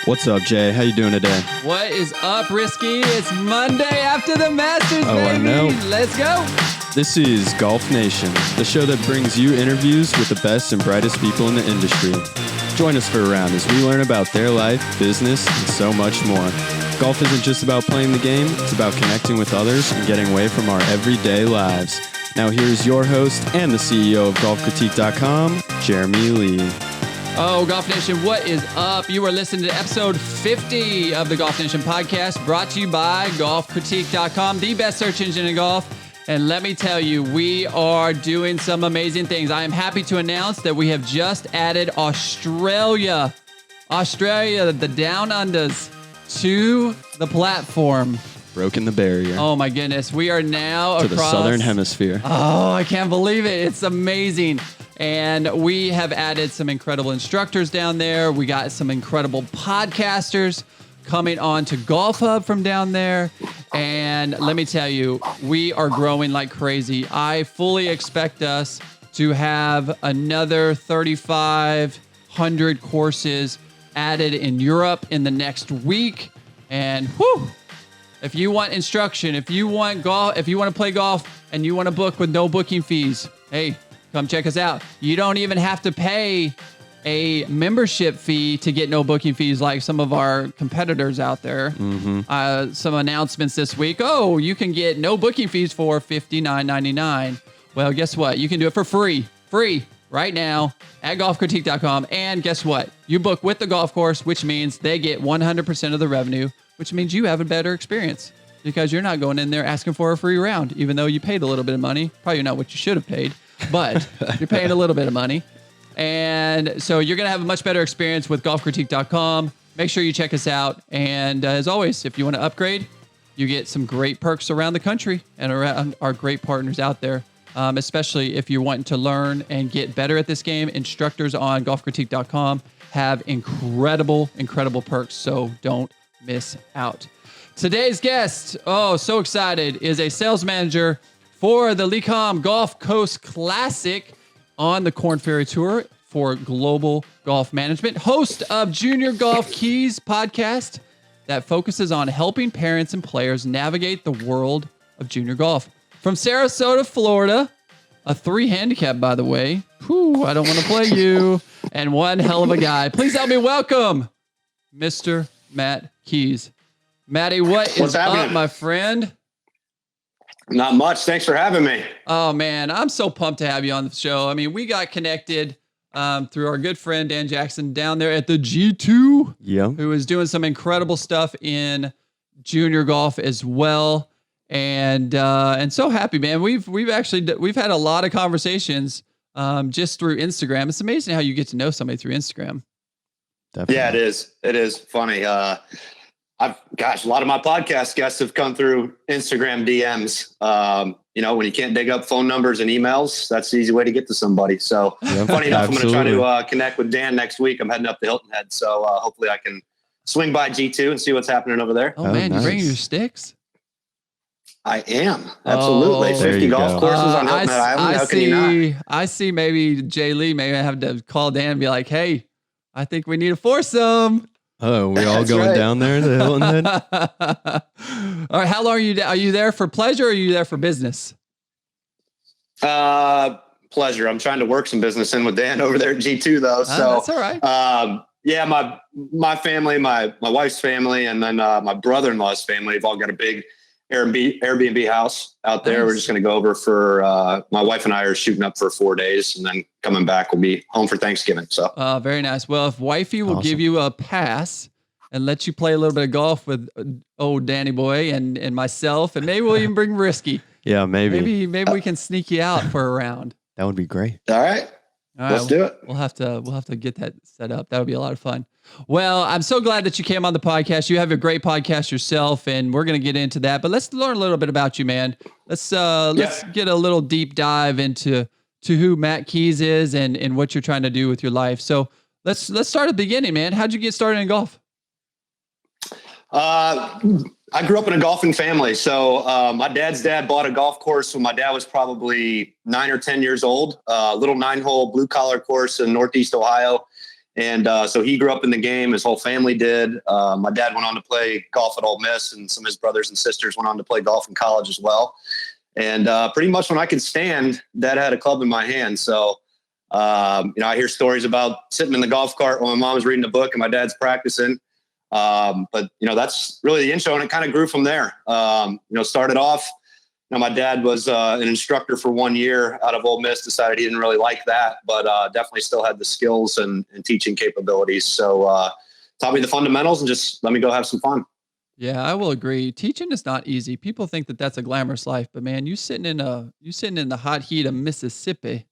What's up, Jay? How you doing today? What is up, Risky? It's Monday after the Masters, baby. I know. Let's go. This is Golf Nation, the show that brings you interviews with the best and brightest people in the industry. Join us for a round as we learn about their life, business, and so much more. Golf isn't just about playing the game, it's about connecting with others and getting away from our everyday lives. Now here's your host and the CEO of GolfCritique.com, Jeremy Lee. Oh, Golf Nation, what is up? You are listening to episode 50 of the Golf Nation podcast, brought to you by GolfCritique.com, the best search engine in golf. And let me tell you, we are doing some amazing things. I am happy to announce that we have just added Australia, the Down Unders, to the platform. Broken the barrier. Oh my goodness. We are now to across the Southern Hemisphere. Oh, I can't believe it. It's amazing. And we have added some incredible instructors down there. We got some incredible podcasters coming on to Golf Hub from down there. And let me tell you, we are growing like crazy. I fully expect us to have another 3,500 courses added in Europe in the next week. And whew, if you want instruction, if you want golf, if you want to play golf and you want to book with no booking fees, hey, come check us out. You don't even have to pay a membership fee to get no booking fees like some of our competitors out there. Mm-hmm. Some announcements this week. Oh, you can get no booking fees for $59.99. Well, guess what? You can do it for free right now at golfcritique.com. And guess what? You book with the golf course, which means they get 100% of the revenue, which means you have a better experience because you're not going in there asking for a free round, even though you paid a little bit of money. Probably not what you should have paid, but you're paying a little bit of money. And so you're going to have a much better experience with golfcritique.com. Make sure you check us out. And as always, if you want to upgrade, you get some great perks around the country and around our great partners out there. Especially if you're wanting to learn and get better at this game, instructors on golfcritique.com have incredible perks. So don't miss out. Today's guest, oh, so excited, is a sales manager for the Lecom Gulf Coast Classic on the Korn Ferry Tour for Global Golf Management, host of Junior Golf Kies podcast that focuses on helping parents and players navigate the world of junior golf. From Sarasota, Florida, a 3 handicap, by the way. Whew, I don't want to play you. And one hell of a guy. Please help me welcome Mr. Matt Kies. Matty, what's up, my friend? Not much. Thanks for having me. Oh, man. I'm so pumped to have you on the show. I mean, we got connected through our good friend Dan Jackson down there at the G2, who is doing some incredible stuff in junior golf as well. And so happy, man. We've had a lot of conversations just through Instagram. It's amazing how you get to know somebody through Instagram. Definitely. Yeah, it is. It is funny. A lot of my podcast guests have come through Instagram DMs. When you can't dig up phone numbers and emails, that's the easy way to get to somebody. So funny enough, absolutely. I'm going to try to connect with Dan next week. I'm heading up to Hilton Head. So hopefully I can swing by G2 and see what's happening over there. Oh man, nice. You bringing your sticks? I am. Absolutely. 50 golf courses on Hilton Head Island. How can you not? I see maybe Jay Lee may have to call Dan and be like, hey, I think we need a foursome. Oh, we all going down there to Hilton Head? All right. How long are you? Are you there for pleasure or are you there for business? Pleasure. I'm trying to work some business in with Dan over there at G2 though. So that's all right. My family, my wife's family, and then my brother-in-law's family have all got a big Airbnb house out there. Nice. We're just going to go over for, my wife and I are shooting up for 4 days and then coming back. We'll be home for Thanksgiving. So, very nice. Well, if wifey will give you a pass and let you play a little bit of golf with old Danny boy and myself, and maybe we'll even bring Risky. Yeah, maybe we can sneak you out for a round. That would be great. All right. Let's do it. We'll have to get that set up. That would be a lot of fun. Well, I'm so glad that you came on the podcast. You have a great podcast yourself, and we're going to get into that. But let's learn a little bit about you, man. Let's get a little deep dive into who Matt Kies is and what you're trying to do with your life. So let's start at the beginning, man. How'd you get started in golf? I grew up in a golfing family. So my dad's dad bought a golf course when my dad was probably 9 or 10 years old, a little 9-hole blue collar course in Northeast Ohio. And so he grew up in the game. His whole family did. My dad went on to play golf at Ole Miss, and some of his brothers and sisters went on to play golf in college as well. And pretty much when I could stand, Dad had a club in my hand. So, I hear stories about sitting in the golf cart while my mom was reading a book and my dad's practicing. But that's really the intro, and it kind of grew from there. Started off, my dad was an instructor for 1 year out of Ole Miss, decided he didn't really like that, but definitely still had the skills and teaching capabilities. So taught me the fundamentals and just let me go have some fun. Yeah, I will agree. Teaching is not easy. People think that that's a glamorous life, but man, you sitting in the hot heat of Mississippi,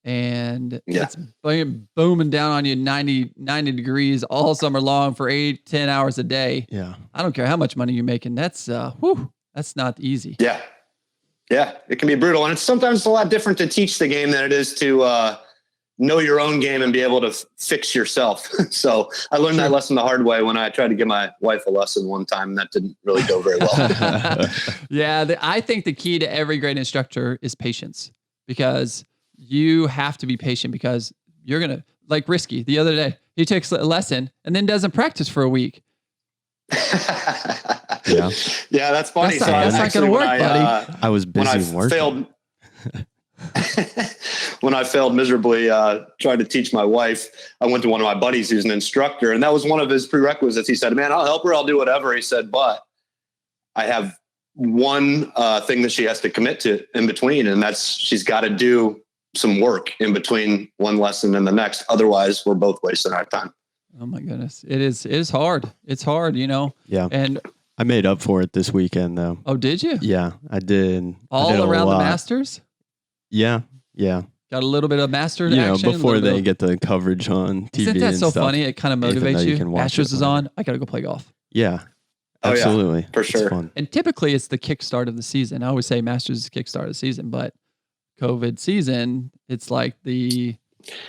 and it's booming down on you 90 degrees all summer long for 8-10 hours a day. Yeah. I don't care how much money you're making. That's not easy. Yeah, it can be brutal. And it's sometimes a lot different to teach the game than it is to know your own game and be able to fix yourself. So I learned that lesson the hard way when I tried to give my wife a lesson one time, and that didn't really go very well. Yeah, I think the key to every great instructor is patience, because you have to be patient, because you're going to, like Risky the other day, he takes a lesson and then doesn't practice for a week. Yeah, that's funny. That's not going to work, buddy. I was busy working. When I failed miserably trying to teach my wife, I went to one of my buddies who's an instructor, and that was one of his prerequisites. He said, "Man, I'll help her. I'll do whatever." He said, "But I have one thing that she has to commit to in between, and that's she's got to do some work in between one lesson and the next. Otherwise, we're both wasting our time." Oh my goodness. It is hard. It's hard, Yeah. And I made up for it this weekend though. Oh, did you? Yeah, I did. All around the Masters? Yeah. Got a little bit of Master action. Before they get the coverage on TV. Isn't that and so stuff, funny? It kind of motivates you. Masters is on. I got to go play golf. Yeah. Absolutely. For sure. It's fun. And typically it's the kickstart of the season. I always say Masters is the kickstart of the season, but COVID season, it's like maybe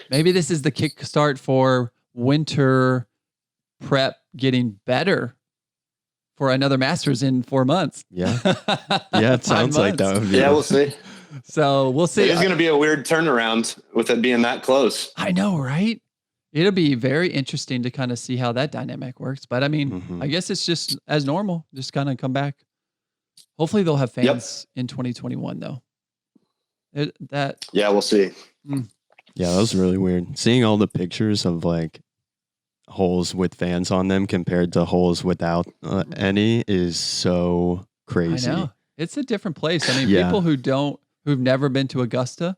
this is the kickstart for winter prep getting better for another Masters in 4 months. Yeah. Yeah, it sounds like that would be. Yeah, we'll see. So we'll see. It's going to be a weird turnaround with it being that close. I know, right? It'll be very interesting to kind of see how that dynamic works. But I mean, I guess it's just as normal, just kind of come back. Hopefully they'll have fans in 2021 though. Yeah, we'll see. Yeah, that was really weird. Seeing all the pictures of like holes with fans on them compared to holes without any is so crazy. I know. It's a different place. I mean, people who've never been to Augusta,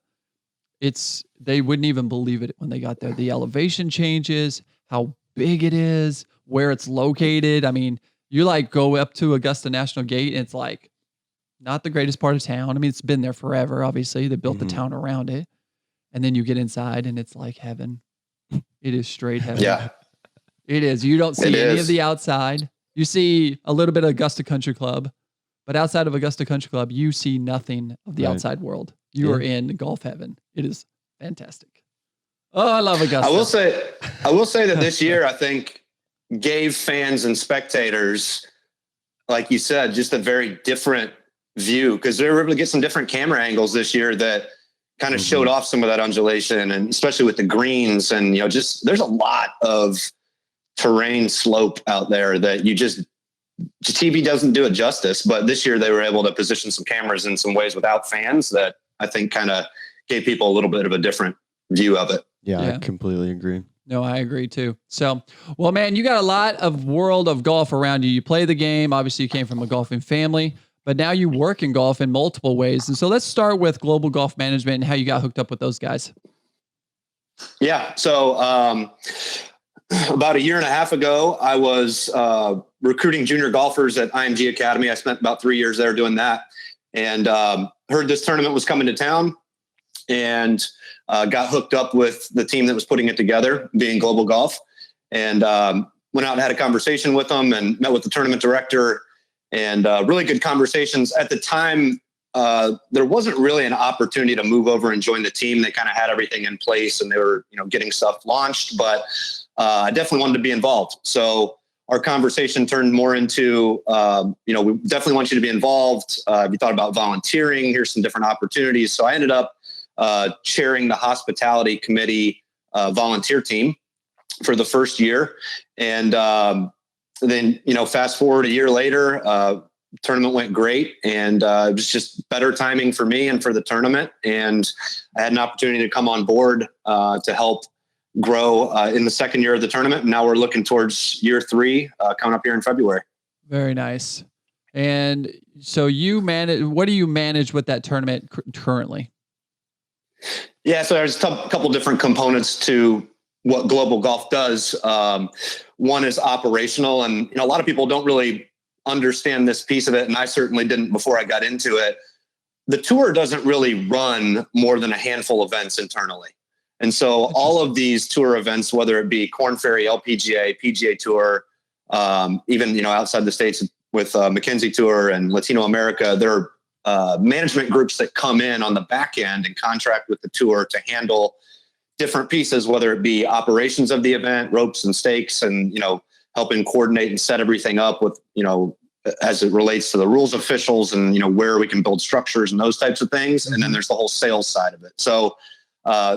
they wouldn't even believe it when they got there. The elevation changes, how big it is, where it's located. I mean, you like go up to Augusta National Gate and it's like not the greatest part of town. I mean, it's been there forever, obviously. They built the town around it. And then you get inside and it's like heaven. It is straight heaven. Yeah. It is. You don't see any of the outside. You see a little bit of Augusta Country Club, but outside of Augusta Country Club, you see nothing of the outside world. You are in golf heaven. It is fantastic. Oh, I love Augusta. I will say that this year, I think gave fans and spectators, like you said, just a very different view, because they were able to get some different camera angles this year that kind of showed off some of that undulation, and especially with the greens and, just there's a lot of terrain slope out there that TV doesn't do it justice. But this year they were able to position some cameras in some ways without fans that I think kind of gave people a little bit of a different view of it. Yeah, I completely agree. No, I agree too. So, well, man, you got a lot of world of golf around you. You play the game. Obviously you came from a golfing family, but now you work in golf in multiple ways. And so let's start with Global Golf Management and how you got hooked up with those guys. Yeah. So, about a year and a half ago, I was recruiting junior golfers at IMG Academy. I spent about 3 years there doing that, and heard this tournament was coming to town, and got hooked up with the team that was putting it together, being Global Golf, and went out and had a conversation with them and met with the tournament director, and really good conversations. At the time, there wasn't really an opportunity to move over and join the team. They kind of had everything in place and they were, getting stuff launched, but I definitely wanted to be involved. So our conversation turned more into, we definitely want you to be involved. We thought about volunteering. Here's some different opportunities. So I ended up chairing the hospitality committee volunteer team. for the first year. And then, fast forward a year later, tournament went great, and it was just better timing for me and for the tournament. And I had an opportunity to come on board to help grow in the second year of the tournament. And now we're looking towards year 3 coming up here in February. Very nice. And so what do you manage with that tournament currently? Yeah, so there's a couple different components to what Global Golf does. One is operational, and a lot of people don't really understand this piece of it, and I certainly didn't before I got into it. The tour doesn't really run more than a handful of events internally. And so all of these tour events, whether it be Korn Ferry, LPGA, PGA Tour, even outside the States with Mackenzie Tour and Latino America, there are management groups that come in on the back end and contract with the tour to handle different pieces, whether it be operations of the event, ropes and stakes, and helping coordinate and set everything up with, as it relates to the rules officials and, where we can build structures and those types of things. And then there's the whole sales side of it. So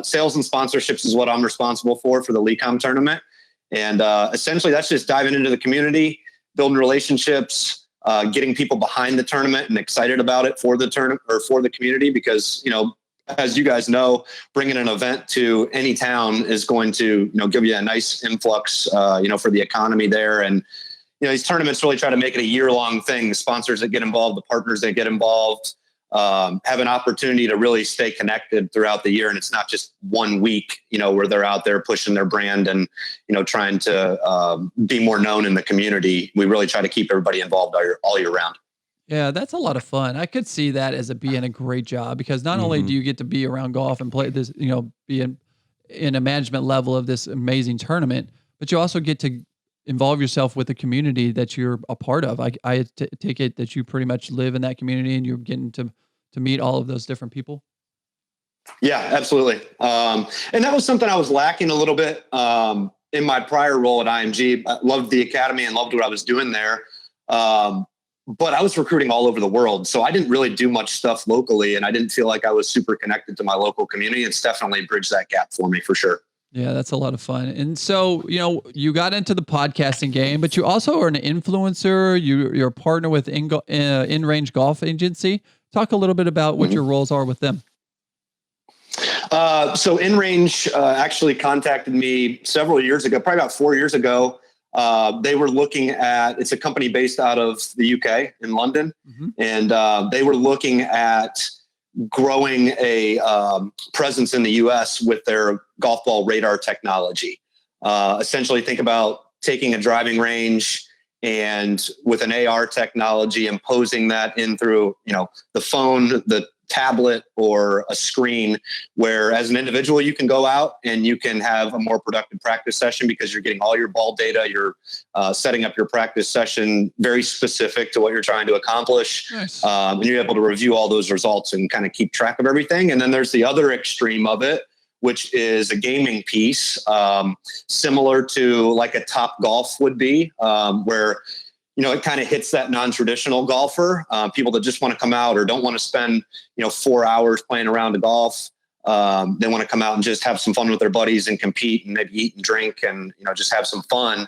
sales and sponsorships is what I'm responsible for the LECOM tournament. And essentially that's just diving into the community, building relationships, getting people behind the tournament and excited about it for the tournament or for the community, because, as you guys know, bringing an event to any town is going to, give you a nice influx, for the economy there. And, these tournaments really try to make it a year-long thing. The sponsors that get involved, the partners that get involved, have an opportunity to really stay connected throughout the year. And it's not just 1 week, where they're out there pushing their brand and, trying to be more known in the community. We really try to keep everybody involved all year round. Yeah, that's a lot of fun. I could see that as being a great job, because not only do you get to be around golf and play this, be in a management level of this amazing tournament, but you also get to involve yourself with the community that you're a part of. I take it that you pretty much live in that community and you're getting to meet all of those different people. Yeah, absolutely. And that was something I was lacking a little bit in my prior role at IMG. I loved the academy and loved what I was doing there. But I was recruiting all over the world. So I didn't really do much stuff locally, and I didn't feel like I was super connected to my local community. It's definitely bridged that gap for me for sure. Yeah, that's a lot of fun. And so, you got into the podcasting game, but you also are an influencer. You're a partner with In Range Golf Agency. Talk a little bit about what your roles are with them. So In Range actually contacted me several years ago, probably about 4 years ago. They were looking at, it's a company based out of the UK in London. And they were looking at growing a presence in the US with their golf ball radar technology. Essentially think about taking a driving range and with an AR technology, imposing that in through, the phone, the tablet, or a screen, where as an individual, you can go out and you can have a more productive practice session because you're getting all your ball data. You're setting up your practice session very specific to what you're trying to accomplish. Nice. And you're able to review all those results and kind of keep track of everything. And then there's the other extreme of it, which is a gaming piece, similar to like a Top Golf would be, where it kind of hits that non-traditional golfer, people that just want to come out or don't want to spend, 4 hours playing around a golf. They want to come out and just have some fun with their buddies and compete and maybe eat and drink and, just have some fun.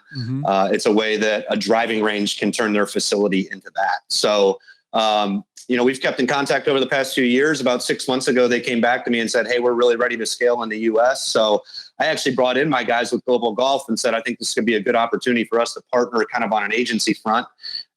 It's a way that a driving range can turn their facility into that. So, we've kept in contact over the past few years. About 6 months ago, they came back to me and said, hey, we're really ready to scale in the US. So I actually brought in my guys with Global Golf and said, I think this could be a good opportunity for us to partner kind of on an agency front.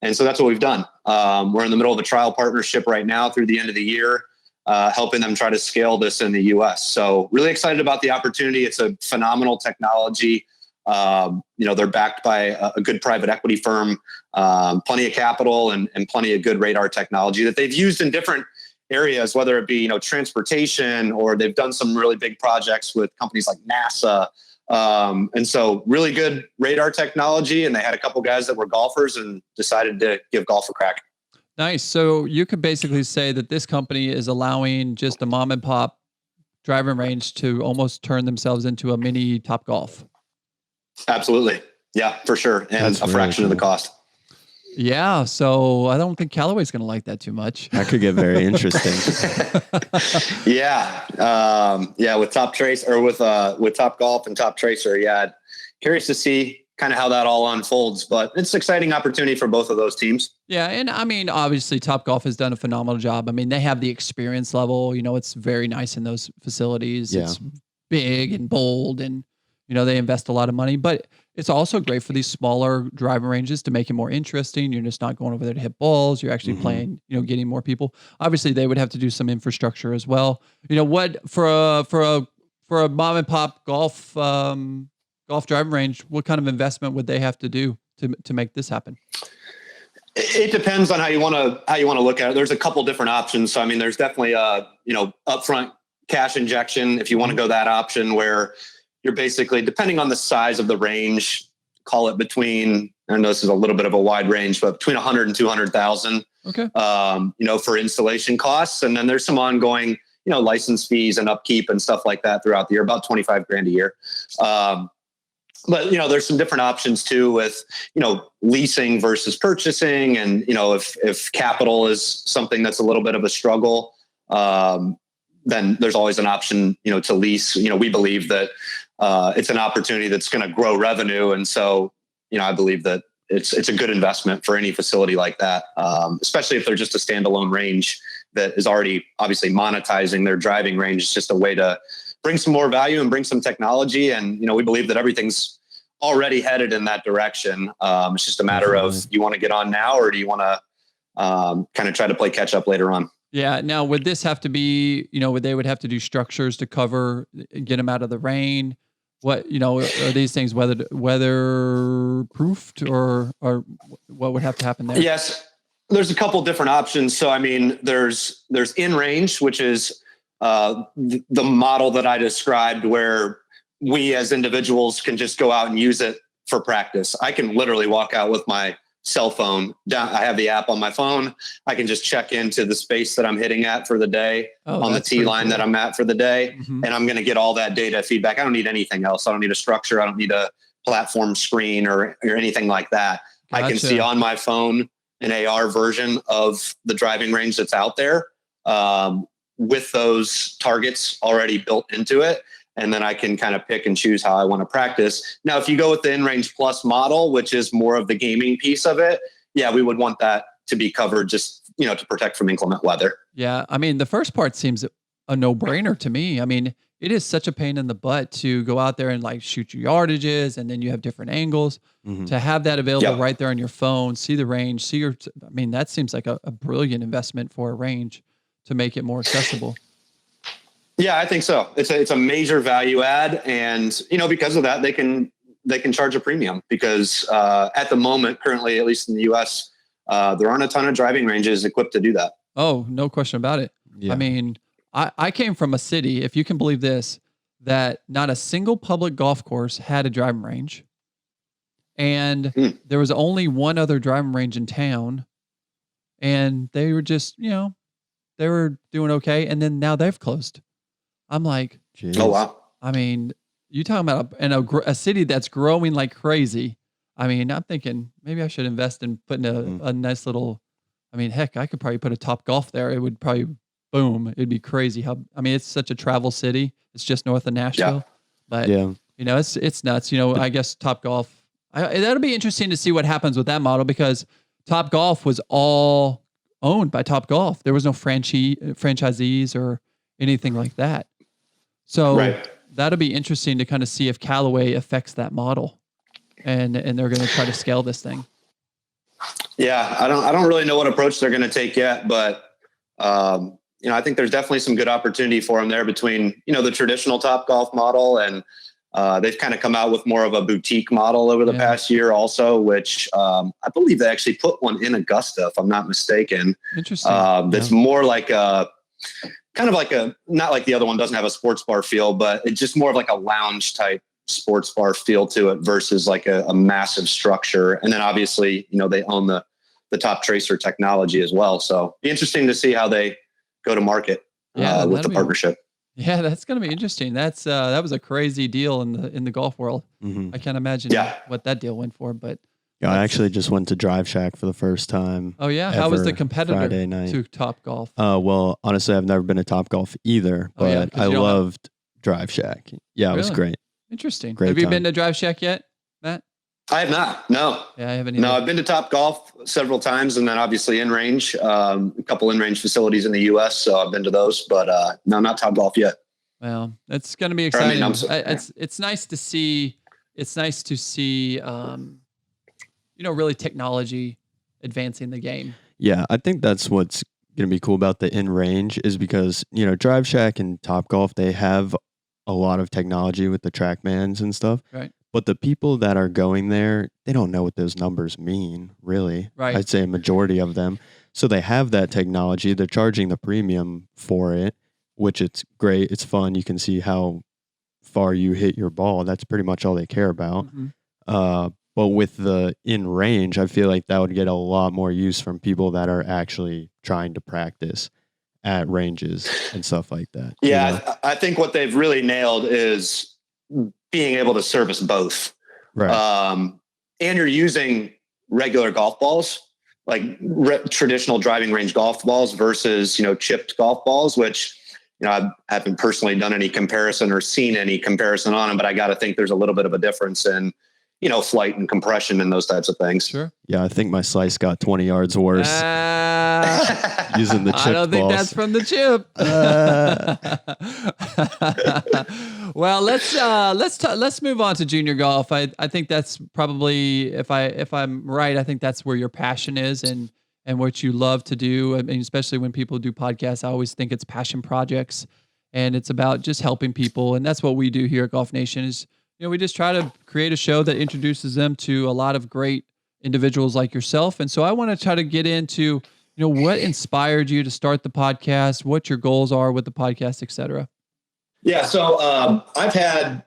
And so that's what we've done. We're in the middle of a trial partnership right now through the end of the year, helping them try to scale this in the US. So really excited about the opportunity. It's a phenomenal technology. They're backed by a good private equity firm, plenty of capital and plenty of good radar technology that they've used in different areas, whether it be, transportation, or they've done some really big projects with companies like NASA. And so really good radar technology. And they had a couple guys that were golfers and decided to give golf a crack. Nice. So you could basically say that this company is allowing just a mom and pop driving range to almost turn themselves into a mini Top Golf. Absolutely. Yeah, for sure. And That's a fraction of the cost. Yeah. So I don't think Callaway's going to like that too much. That could get very interesting. Yeah. With Top Tracer or with Top Golf and Top Tracer. Yeah. curious to see kind of how that all unfolds, but it's an exciting opportunity for both of those teams. Yeah. And I mean, obviously Topgolf has done a phenomenal job. I mean, they have the experience level, it's very nice in those facilities. Yeah. It's big and bold and, they invest a lot of money, but it's also great for these smaller driving ranges to make it more interesting. You're just not going over there to hit balls. You're actually playing, getting more people. Obviously they would have to do some infrastructure as well. What for a mom and pop golf driving range, what kind of investment would they have to do to make this happen? It depends on how you want to look at it. There's a couple different options. So, I mean, there's definitely upfront cash injection. If you want to go that option where you're basically, depending on the size of the range, call it between, I know this is a little bit of a wide range, but between 100 and 200,000, okay. For installation costs. And then there's some ongoing, license fees and upkeep and stuff like that throughout the year, about 25 grand a year. But, there's some different options too with, leasing versus purchasing. And, if capital is something that's a little bit of a struggle, then there's always an option, to lease. We believe that it's an opportunity that's going to grow revenue. And so, I believe that it's a good investment for any facility like that, especially if they're just a standalone range that is already obviously monetizing their driving range. It's just a way to bring some more value and bring some technology. And, we believe that everything's already headed in that direction. It's just a matter of, you want to get on now, or do you want to kind of try to play catch up later on? Yeah. Now, would this have to be, they would have to do structures to cover, get them out of the rain? What, are these things weather proofed or what would have to happen there? Yes, there's a couple different options. So, I mean, there's in range, which is the model that I described where we as individuals can just go out and use it for practice. I can literally walk out with my cell phone down. I have the app on my phone. I can just check into the space that I'm hitting at for the day on the tee line that I'm at for the day. And I'm going to get all that data feedback. I don't need anything else. I don't need a structure. I don't need a platform screen or anything like that. Gotcha. I can see on my phone an AR version of the driving range that's out there with those targets already built into it. And then I can kind of pick and choose how I want to practice. Now, if you go with the InRange Plus model, which is more of the gaming piece of it, yeah, we would want that to be covered just, to protect from inclement weather. Yeah. I mean, the first part seems a no-brainer to me. I mean, it is such a pain in the butt to go out there and like shoot your yardages, and then you have different angles. To have that available right there on your phone, see the range, that seems like a brilliant investment for a range to make it more accessible. Yeah, I think so. It's a major value add, and because of that, they can charge a premium because at the moment, currently, at least in the U.S., there aren't a ton of driving ranges equipped to do that. Oh, no question about it. Yeah. I mean, I came from a city, if you can believe this, that not a single public golf course had a driving range, and there was only one other driving range in town, and they were just they were doing okay, and then now they've closed. I'm like, geez. Oh, wow. I mean, you talking about a city that's growing like crazy. I mean, I'm thinking maybe I should invest in putting a nice little, heck, I could probably put a Topgolf there. It would probably boom. It'd be crazy it's such a travel city. It's just north of Nashville, but it's nuts. I guess Topgolf, that'll be interesting to see what happens with that model because Topgolf was all owned by Topgolf. There was no franchisees or anything like that. So that'll be interesting to kind of see if Callaway affects that model, and they're going to try to scale this thing. Yeah, I don't really know what approach they're going to take yet, but I think there's definitely some good opportunity for them there between the traditional Topgolf model, and they've kind of come out with more of a boutique model over the past year also, which I believe they actually put one in Augusta, if I'm not mistaken. Interesting. That's more like a kind of like not like the other one doesn't have a sports bar feel, but it's just more of like a lounge type sports bar feel to it versus like a massive structure. And then obviously, they own the Top Tracer technology as well. So be interesting to see how they go to market with the partnership. Yeah, that's going to be interesting. That's that was a crazy deal in the golf world. I can't imagine what that deal went for, but yeah, I actually just went to Drive Shack for the first time. Oh yeah, how was the competitor Friday night to Topgolf? Well, honestly, I've never been to Topgolf either, but I loved Drive Shack. Yeah, it was great. Interesting. Great Have you time. been to Drive Shack yet? I have not. No. Yeah, I haven't either. No, I've been to Top Golf several times, and then obviously in range, a couple in range facilities in the U.S. So I've been to those, but no, not Top Golf yet. Well, it's going to be exciting. It's nice to see. It's nice to see. Really technology advancing the game. Yeah, I think that's what's going to be cool about the in range is because Drive Shack and Top Golf, they have a lot of technology with the TrackMans and stuff. Right. But the people that are going there, they don't know what those numbers mean, really. Right. I'd say a majority of them. So they have that technology. They're charging the premium for it, which it's great. It's fun. You can see how far you hit your ball. That's pretty much all they care about. Mm-hmm. But with the in range, I feel like that would get a lot more use from people that are actually trying to practice at ranges and stuff like that. Yeah, I think what they've really nailed is being able to service both. Right. And you're using regular golf balls, like traditional driving range golf balls versus, chipped golf balls, which, I haven't personally done any comparison or seen any comparison on them, but I got to think there's a little bit of a difference in, flight and compression and those types of things. Sure. Yeah, I think my slice got 20 yards worse using the chip. I don't think balls. that's from the chip. Well, let's move on to junior golf. I think that's probably, if I'm right, I think that's where your passion is and what you love to do. I mean, especially when people do podcasts, I always think it's passion projects, and it's about just helping people. And that's what we do here at Golf Nation is, we just try to create a show that introduces them to a lot of great individuals like yourself. And so I want to try to get into, what inspired you to start the podcast, what your goals are with the podcast, et cetera. Yeah. So I've had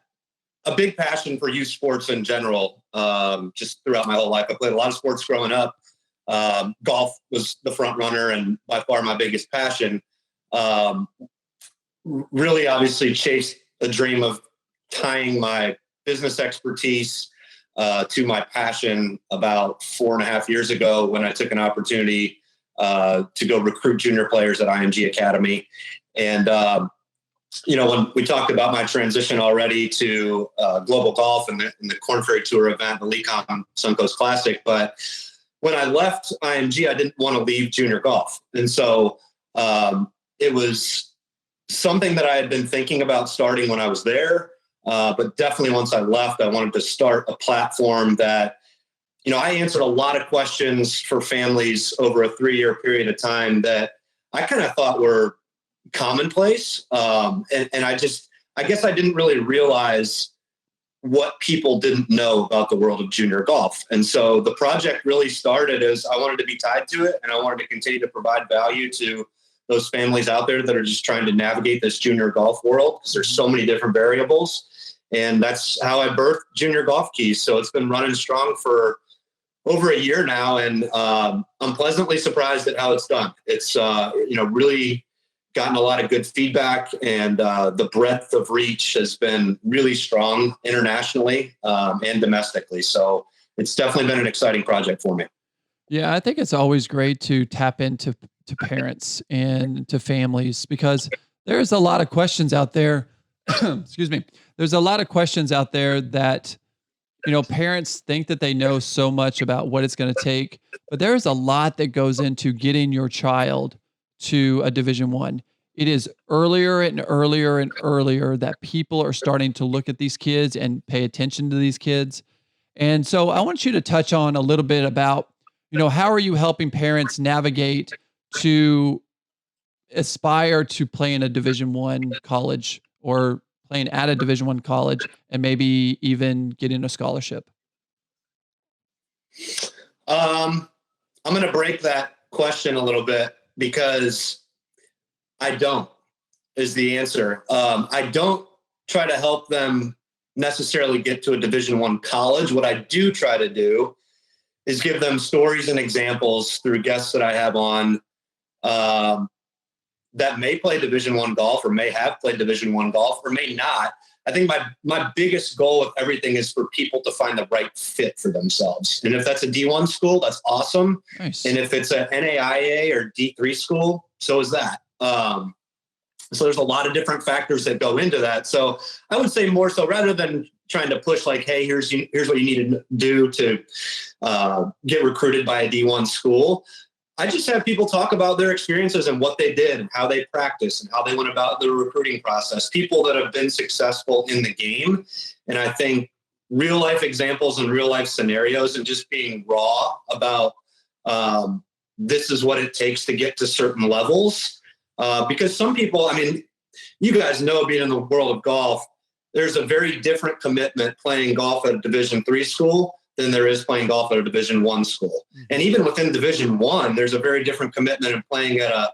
a big passion for youth sports in general, just throughout my whole life. I played a lot of sports growing up. Golf was the front runner and by far my biggest passion. Really obviously chased the dream of tying my business expertise to my passion about 4.5 years ago when I took an opportunity to go recruit junior players at IMG Academy. And, when we talked about my transition already to global golf and the Korn Ferry Tour event, the Lecom Suncoast Classic. But when I left IMG, I didn't want to leave junior golf. And so it was something that I had been thinking about starting when I was there. But definitely once I left, I wanted to start a platform that, I answered a lot of questions for families over a 3-year period of time that I kind of thought were commonplace. And I guess I didn't really realize what people didn't know about the world of junior golf. And so the project really started as I wanted to be tied to it, and I wanted to continue to provide value to those families out there that are just trying to navigate this junior golf world because there's so many different variables. And that's how I birthed Junior Golf Kies. So it's been running strong for over a year now. And I'm pleasantly surprised at how it's done. It's, really gotten a lot of good feedback, and the breadth of reach has been really strong internationally and domestically. So it's definitely been an exciting project for me. Yeah, I think it's always great to tap into parents and to families because there's a lot of questions out there. Excuse me. There's a lot of questions out there that, parents think that they know so much about what it's going to take, but there's a lot that goes into getting your child to a Division I. It is earlier and earlier and earlier that people are starting to look at these kids and pay attention to these kids. And so I want you to touch on a little bit about, how are you helping parents navigate to aspire to play in a Division I college or playing at a Division I college and maybe even getting a scholarship? I'm going to break that question a little bit because I don't is the answer. I don't try to help them necessarily get to a Division I college. What I do try to do is give them stories and examples through guests that I have on that may play Division I golf or may have played Division I golf or may not. I think my biggest goal with everything is for people to find the right fit for themselves. And if that's a D1 school, that's awesome. Nice. And if it's an NAIA or D3 school, so is that. So there's a lot of different factors that go into that. So I would say more so rather than trying to push like, hey, here's what you need to do to get recruited by a D1 school. I just have people talk about their experiences and what they did and how they practice and how they went about the recruiting process. People that have been successful in the game. And I think real life examples and real life scenarios and just being raw about this is what it takes to get to certain levels. Because some people, I mean, you guys know, being in the world of golf, there's a very different commitment playing golf at a Division III school than there is playing golf at a Division I school. And even within Division I, there's a very different commitment in playing at a,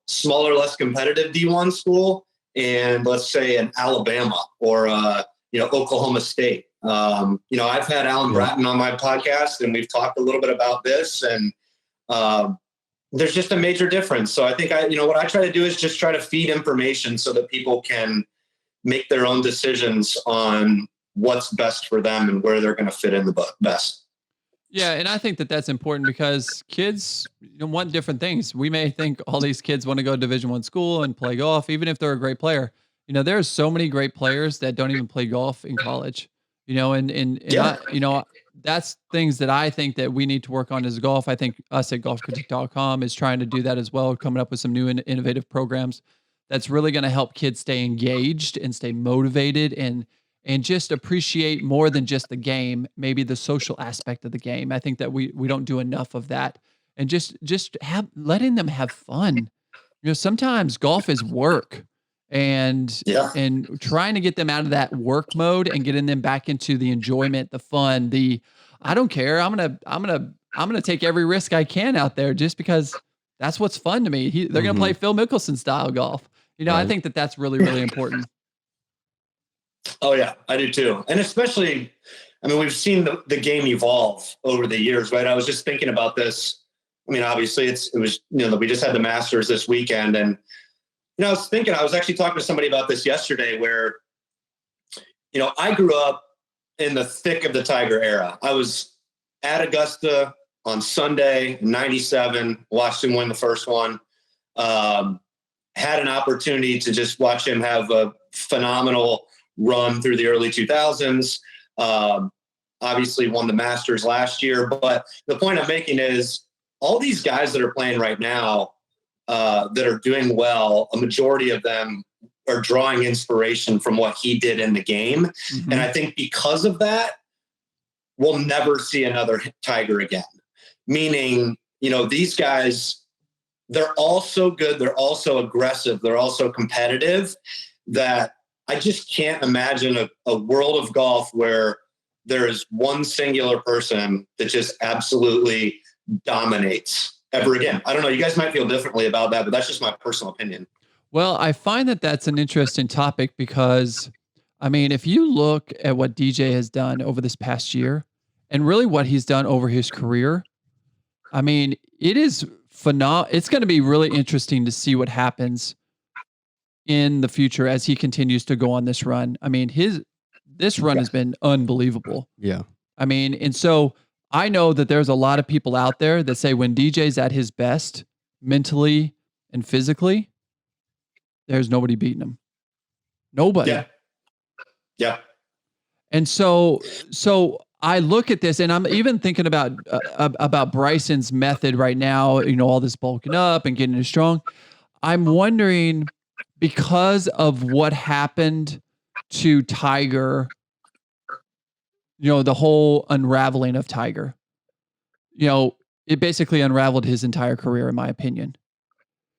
smaller, less competitive D1 school, and let's say an Alabama or Oklahoma State. I've had Alan Bratton on my podcast, and we've talked a little bit about this, and there's just a major difference. So I think what I try to do is just try to feed information so that people can make their own decisions on what's best for them and where they're going to fit in the best. Yeah. And I think that that's important because kids want different things. We may think all these kids want to go to Division I school and play golf, even if they're a great player. There's so many great players that don't even play golf in college, that's things that I think that we need to work on as golf. I think us at golfcritic.com is trying to do that as well, coming up with some new and innovative programs that's really going to help kids stay engaged and stay motivated and just appreciate more than just the game, maybe the social aspect of the game. I think that we don't do enough of that, and just letting them have fun. Sometimes golf is work, and trying to get them out of that work mode and getting them back into the enjoyment, the fun, I don't care. I'm gonna take every risk I can out there just because that's what's fun to me. They're gonna play Phil Mickelson style golf. Right. I think that that's really, really important. Oh yeah, I do too. And especially, we've seen the game evolve over the years, right? I was just thinking about this. Obviously it was, we just had the Masters this weekend, and, I was actually talking to somebody about this yesterday where, I grew up in the thick of the Tiger era. I was at Augusta on Sunday, 97, watched him win the first one. Had an opportunity to just watch him have a phenomenal run through the early 2000s. Obviously won the Masters last year. But the point I'm making is all these guys that are playing right now that are doing well, a majority of them are drawing inspiration from what he did in the game. Mm-hmm. And I think because of that, we'll never see another Tiger again. Meaning, these guys, they're all so good. They're also aggressive. They're also competitive that I just can't imagine a world of golf where there is one singular person that just absolutely dominates ever again. I don't know. You guys might feel differently about that, but that's just my personal opinion. Well, I find that that's an interesting topic because, if you look at what DJ has done over this past year and really what he's done over his career, it is phenomenal. It's going to be really interesting to see what happens in the future as he continues to go on this run. This run has been unbelievable. Yeah. And so I know that there's a lot of people out there that say when DJ's at his best, mentally and physically, there's nobody beating him. Nobody. Yeah. Yeah. And so I look at this and I'm even thinking about Bryson's method right now, all this bulking up and getting strong. I'm wondering, because of what happened to Tiger, the whole unraveling of Tiger, it basically unraveled his entire career, in my opinion.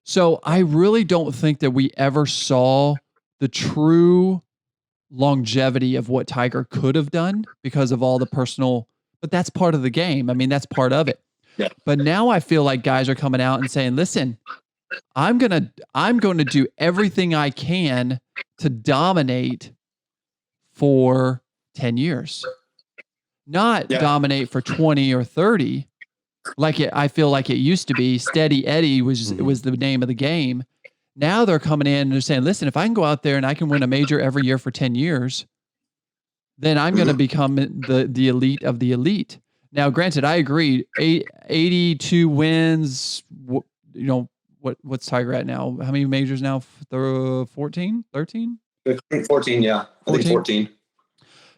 So I really don't think that we ever saw the true longevity of what Tiger could have done because of all the personal, but that's part of the game. That's part of it. Yeah. But now I feel like guys are coming out and saying, listen, I'm going to do everything I can to dominate for 10 years, not dominate for 20 or 30. I feel like it used to be. Steady Eddie was the name of the game. Now they're coming in and they're saying, listen, if I can go out there and I can win a major every year for 10 years, then I'm going to become the elite of the elite. Now, granted, I agree. 82 wins, what's Tiger at now? How many majors now? 14, 13? 14, yeah. I think 14.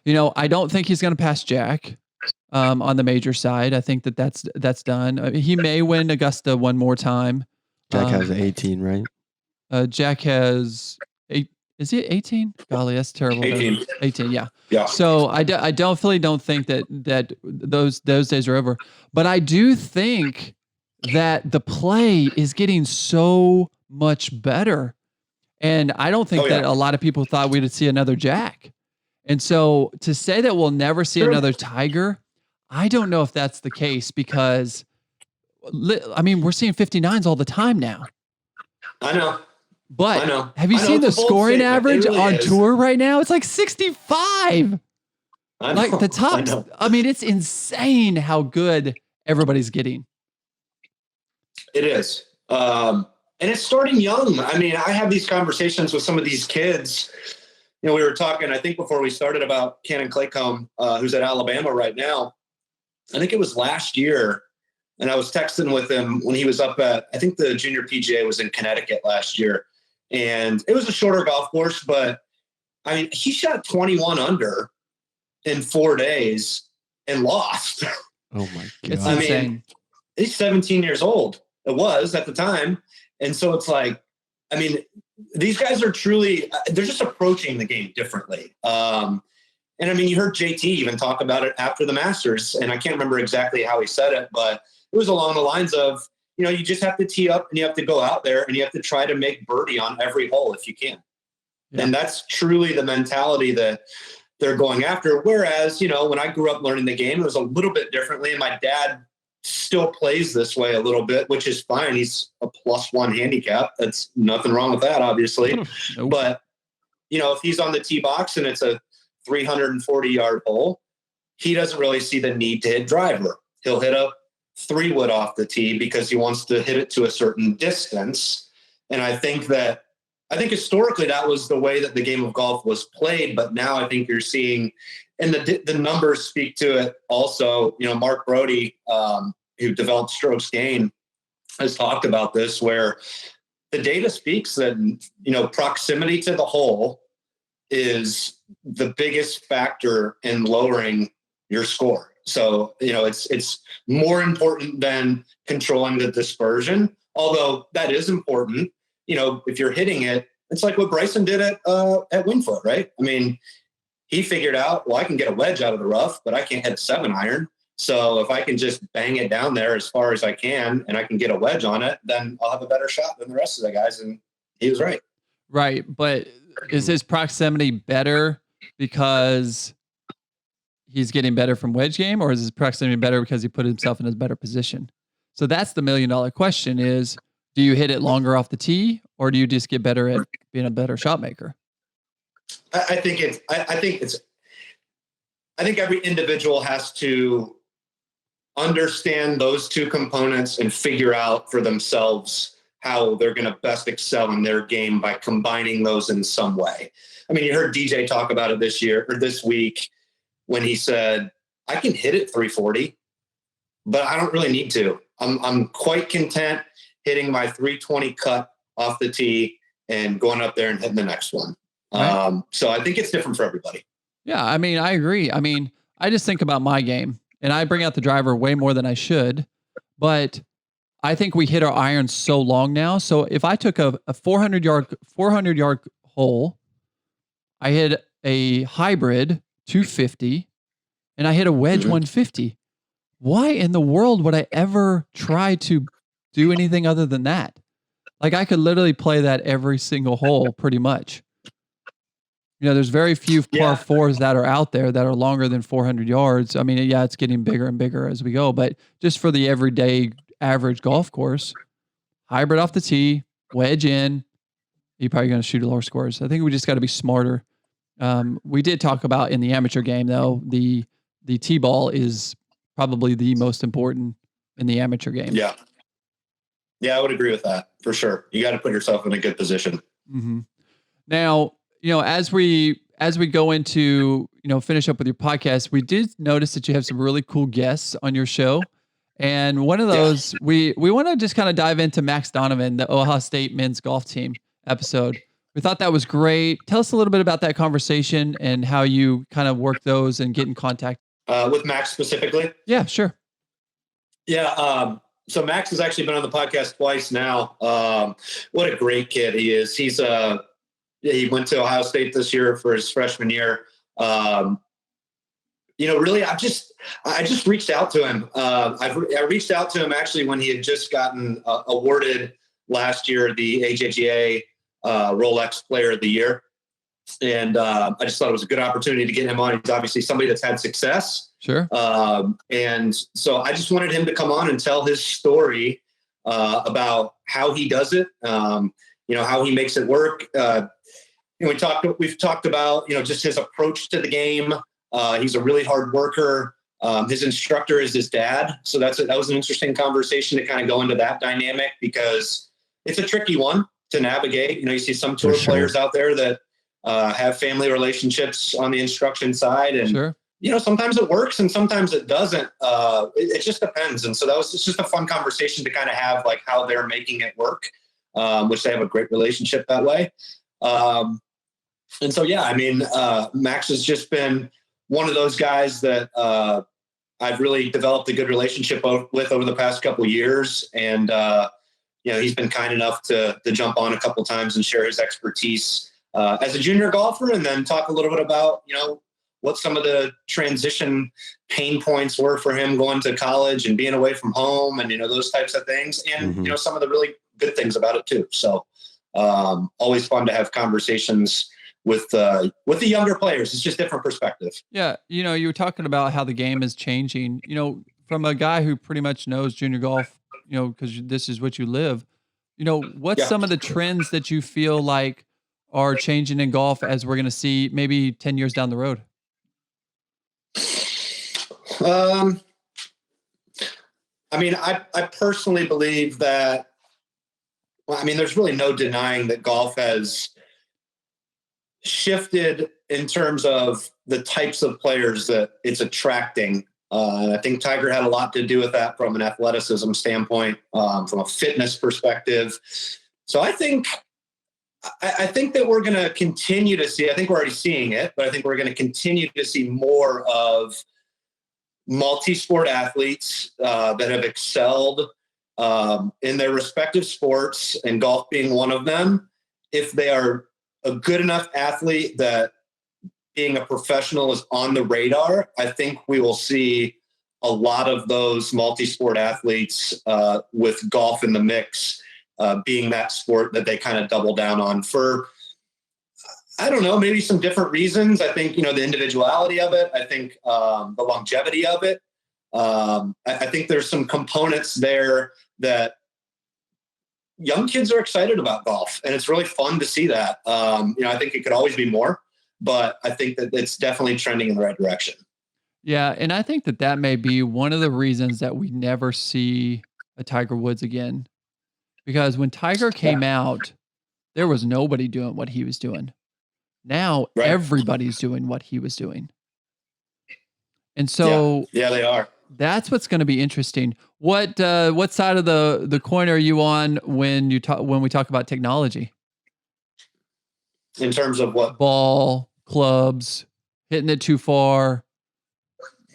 I don't think he's going to pass Jack on the major side. I think that's done. He may win Augusta one more time. Jack has 18, right? Jack has 8. Is he 18? Golly, that's terrible. 18. 18, yeah. Yeah. So I definitely don't think that those days are over. But I do think that the play is getting so much better. And I don't think that a lot of people thought we'd see another Jack. And so to say that we'll never see another Tiger, I don't know if that's the case because, we're seeing 59s all the time now. I know. But have you seen the scoring average on tour right now? It's like 65. Like the top. It's insane how good everybody's getting. It is. And it's starting young. I have these conversations with some of these kids. We were talking, I think before we started, about Cannon Claycomb, who's at Alabama right now. I think it was last year. And I was texting with him when he was up at, I think the Junior PGA was in Connecticut last year. And it was a shorter golf course, but he shot 21 under in 4 days and lost. Oh my God. It's insane. He's 17 years old. It was at the time. And so it's like, these guys are truly, they're just approaching the game differently. And you heard JT even talk about it after the Masters, and I can't remember exactly how he said it, but it was along the lines of, you just have to tee up and you have to go out there and you have to try to make birdie on every hole if you can. Yeah. And that's truly the mentality that they're going after. Whereas, when I grew up learning the game, it was a little bit differently. And my dad still plays this way a little bit, which is fine. He's a +1 handicap. That's nothing wrong with that, obviously. Nope. But, if he's on the tee box and it's a 340-yard hole, he doesn't really see the need to hit driver. He'll hit a 3-wood off the tee because he wants to hit it to a certain distance. And I think historically that was the way that the game of golf was played. But now I think you're seeing, and the numbers speak to it also. Mark Brody, who developed Strokes Gain, has talked about this, where the data speaks that, proximity to the hole is the biggest factor in lowering your score. So, it's more important than controlling the dispersion, although that is important. If you're hitting it, it's like what Bryson did at Wingfoot, right? He figured out, well, I can get a wedge out of the rough, but I can't hit a 7-iron. So if I can just bang it down there as far as I can and I can get a wedge on it, then I'll have a better shot than the rest of the guys. And he was right. Right. But is his proximity better because he's getting better from wedge game, or is his proximity better because he put himself in a better position? So that's the $1 million question is, do you hit it longer off the tee, or do you just get better at being a better shot maker? I think every individual has to understand those two components and figure out for themselves how they're going to best excel in their game by combining those in some way. You heard DJ talk about it this week, when he said, I can hit it 340, but I don't really need to. I'm quite content hitting my 320 cut off the tee and going up there and hitting the next one. Right. So I think it's different for everybody. Yeah, I agree. I just think about my game, and I bring out the driver way more than I should, but I think we hit our irons so long now. So if I took a 400-yard hole, I hit a hybrid 250, and I hit a wedge 150. Why in the world would I ever try to do anything other than that? Like, I could literally play that every single hole pretty much. There's very few par fours that are out there that are longer than 400 yards. It's getting bigger and bigger as we go, but just for the everyday average golf course, hybrid off the tee, wedge in, you're probably going to shoot lower scores. I think we just got to be smarter. We did talk about in the amateur game, though, the tee ball is probably the most important in the amateur game. Yeah. Yeah, I would agree with that for sure. You got to put yourself in a good position. Mm-hmm. Now, as we go into, finish up with your podcast, we did notice that you have some really cool guests on your show. And one of those, we want to just kind of dive into Max Donovan, the Ohio State men's golf team episode. We thought that was great. Tell us a little bit about that conversation and how you kind of work those and get in contact. With Max specifically. Yeah, sure. Yeah. So Max has actually been on the podcast twice now. What a great kid he is. He went to Ohio State this year for his freshman year. Really, I just reached out to him. I reached out to him actually when he had just gotten awarded last year the AJGA Rolex Player of the Year. And I just thought it was a good opportunity to get him on. He's obviously somebody that's had success. Sure. And so I just wanted him to come on and tell his story about how he does it, how he makes it work. We've talked about, just his approach to the game. He's a really hard worker. His instructor is his dad. So that was an interesting conversation to kind of go into that dynamic, because it's a tricky one to navigate. You see some tour players out there that have family relationships on the instruction side, and sure. Sometimes it works and sometimes it doesn't. It just depends. And so it's just a fun conversation to kind of have, like, how they're making it work, which they have a great relationship that way. And so, Max has just been one of those guys that I've really developed a good relationship with over the past couple of years. And, he's been kind enough to jump on a couple of times and share his expertise as a junior golfer, and then talk a little bit about, what some of the transition pain points were for him going to college and being away from home, and, those types of things. And, some of the really good things about it too. So always fun to have conversations with the younger players. It's just different perspective. Yeah. You were talking about how the game is changing, from a guy who pretty much knows junior golf, because this is what you live, what's some of the trends that you feel like are changing in golf as we're going to see maybe 10 years down the road? I personally believe that, there's really no denying that golf has shifted in terms of the types of players that it's attracting. And I think Tiger had a lot to do with that from an athleticism standpoint, from a fitness perspective. So I think that we're going to continue to see, I think we're already seeing it, but I think we're going to continue to see more of multi-sport athletes that have excelled in their respective sports, and golf being one of them. If they are a good enough athlete that being a professional is on the radar, I think we will see a lot of those multi-sport athletes with golf in the mix, being that sport that they kind of double down on for, I don't know, maybe some different reasons. I think, the individuality of it. I think the longevity of it. I think there's some components there that young kids are excited about golf, and it's really fun to see that. I think it could always be more, but I think that it's definitely trending in the right direction. Yeah. And I think that may be one of the reasons that we never see a Tiger Woods again, because when Tiger came out, there was nobody doing what he was doing. Now everybody's doing what he was doing. And so yeah, they are. That's what's going to be interesting. What side of the coin are you on when we talk about technology? In terms of what? Ball, clubs, hitting it too far.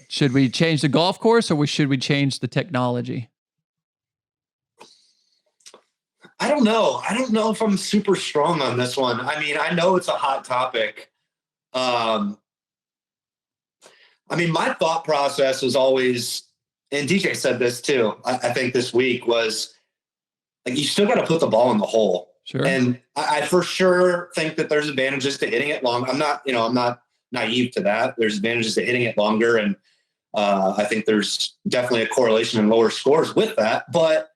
Should we change the golf course, or should we change the technology? I don't know. I don't know if I'm super strong on this one. I know it's a hot topic. My thought process was always, and DJ said this too, I think this week, was like, you still got to put the ball in the hole. Sure. And I for sure think that there's advantages to hitting it long. I'm not naive to that. There's advantages to hitting it longer. And I think there's definitely a correlation in lower scores with that. But,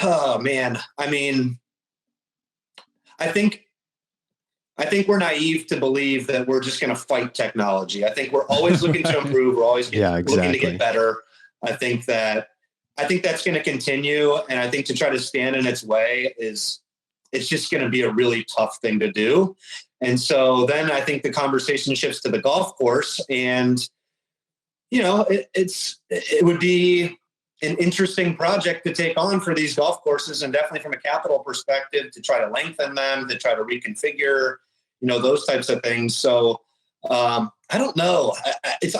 oh man, I think we're naive to believe that we're just going to fight technology. I think we're always looking to improve. We're always looking to get better. I think that's going to continue. And I think to try to stand in its way it's just going to be a really tough thing to do. And so then I think the conversation shifts to the golf course, and, it would be an interesting project to take on for these golf courses, and definitely from a capital perspective to try to lengthen them, to try to reconfigure, those types of things. So I don't know.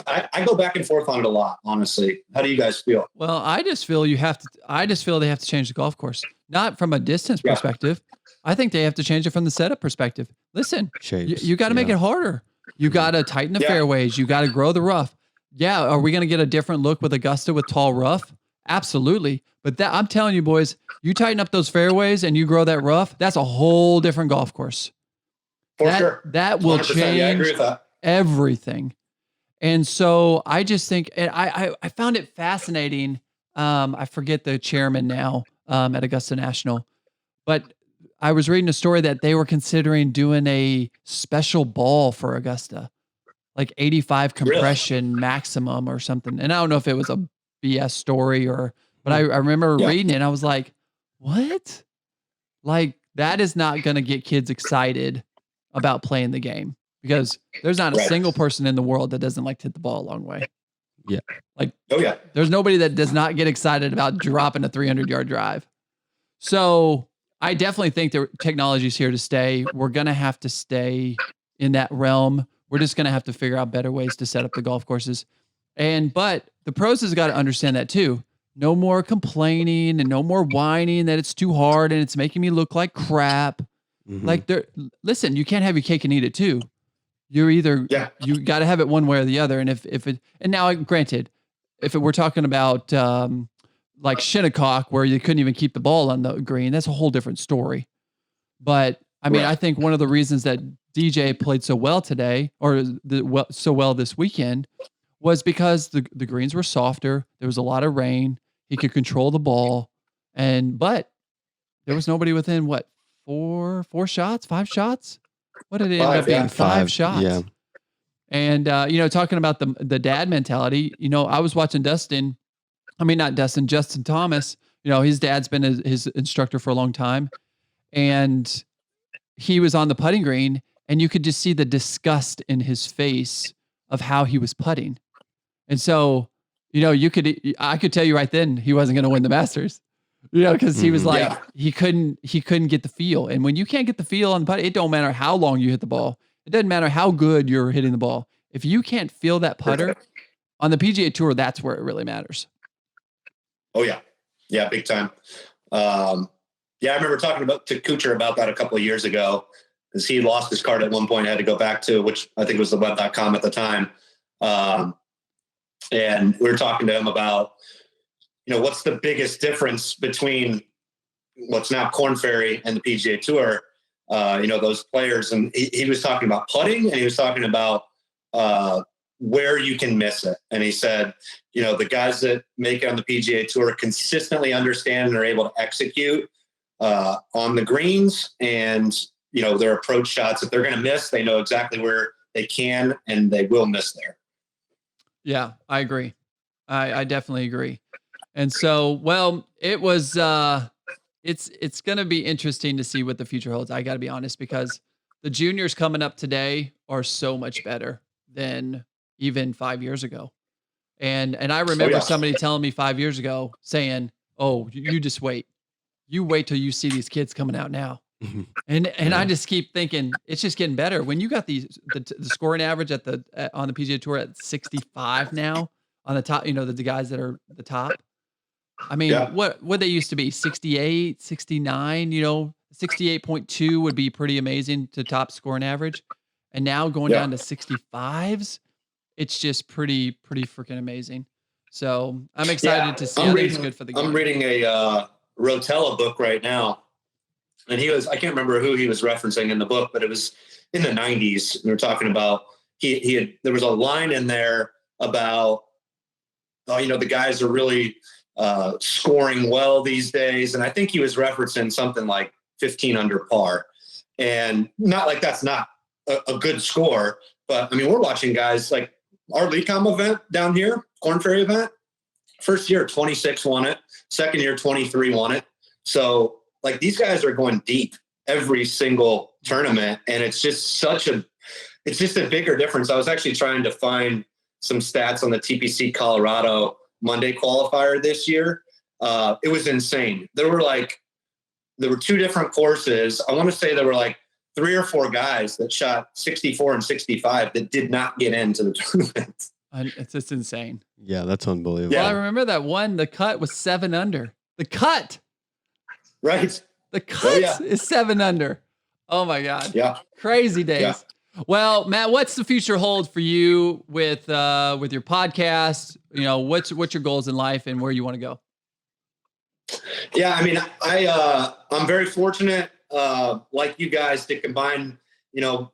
I go back and forth on it a lot, honestly. How do you guys feel? Well, I just feel they have to change the golf course, not from a distance perspective. I think they have to change it from the setup perspective. Listen, you got to make it harder. You got to tighten the fairways. You got to grow the rough. Yeah. Are we going to get a different look with Augusta with tall rough? Absolutely. But I'm telling you, boys, you tighten up those fairways and you grow that rough, that's a whole different golf course. For sure. That will change I agree with that. everything. And so I just think, and I found it fascinating. I forget the chairman now at Augusta National, but I was reading a story that they were considering doing a special ball for Augusta, like 85 compression maximum or something. And I don't know if it was a BS story but I remember reading it and I was like, what? Like, that is not going to get kids excited about playing the game, because there's not a single person in the world that doesn't like to hit the ball a long way. Yeah. Like, there's nobody that does not get excited about dropping a 300-yard drive. So I definitely think the technology is here to stay. We're going to have to stay in that realm. We're just going to have to figure out better ways to set up the golf courses. But the pros has got to understand that too. No more complaining and no more whining that it's too hard and it's making me look like crap. Mm-hmm. Like, listen, you can't have your cake and eat it too. You're either, you got to have it one way or the other. And and now granted, if we're talking about like Shinnecock, where you couldn't even keep the ball on the green, that's a whole different story. But I mean, I think one of the reasons that DJ played so well today, or so well this weekend, was because the greens were softer. There was a lot of rain. He could control the ball, but there was nobody within five shots. What did it end up being? Five shots. Yeah. And talking about the dad mentality, I was watching Justin Thomas. His dad's been his instructor for a long time, and he was on the putting green, and you could just see the disgust in his face of how he was putting. And so, I could tell you right then he wasn't going to win the Masters, because he was like, he couldn't get the feel. And when you can't get the feel on the putt, it don't matter how long you hit the ball. It doesn't matter how good you're hitting the ball. If you can't feel that putter on the PGA Tour, that's where it really matters. Oh yeah. Yeah. Big time. I remember talking to Kuchar about that a couple of years ago, because he lost his card at one point, had to go back to, which I think was the web.com at the time. And we were talking to him about, what's the biggest difference between what's now Korn Ferry and the PGA Tour, those players. And he was talking about putting, and he was talking about where you can miss it. And he said, the guys that make it on the PGA Tour consistently understand and are able to execute on the greens, and, their approach shots. If they're going to miss, they know exactly where they can and they will miss there. Yeah, I agree. I definitely agree. And so, it was, it's going to be interesting to see what the future holds. I got to be honest, because the juniors coming up today are so much better than even 5 years ago. And I remember somebody telling me 5 years ago saying, "Oh, you just wait. You wait till you see these kids coming out now." And I just keep thinking it's just getting better. When you got the scoring average on the PGA Tour at 65 now on the top, the guys that are the top. I mean, what they used to be 68, 69, 68.2 would be pretty amazing to top scoring average. And now going down to 65s, it's just pretty freaking amazing. So I'm excited to see. I think it's good for the game. I'm reading a Rotella book right now. And I can't remember who he was referencing in the book, but it was in the 90s. And we were talking about, there was a line in there about, the guys are really scoring well these days. And I think he was referencing something like 15 under par. And not like that's not a good score, but I mean, we're watching guys like our LeCom event down here, Korn Ferry event. First year, 26 won it. Second year, 23 won it. So, like, these guys are going deep every single tournament, and it's just a bigger difference. I was actually trying to find some stats on the TPC Colorado Monday qualifier this year. It was insane. There were 2 different courses. I want to say there were like 3 or 4 guys that shot 64 and 65 that did not get into the tournament. It's just insane. Yeah, that's unbelievable. Well, I remember that one, the cut was 7 under. The cut. Right. The cut is 7 under. Oh my God. Yeah. Crazy days. Yeah. Well, Matt, what's the future hold for you with your podcast? You know, what's your goals in life and where you want to go? Yeah, I mean, I'm very fortunate, like you guys, to combine, you know,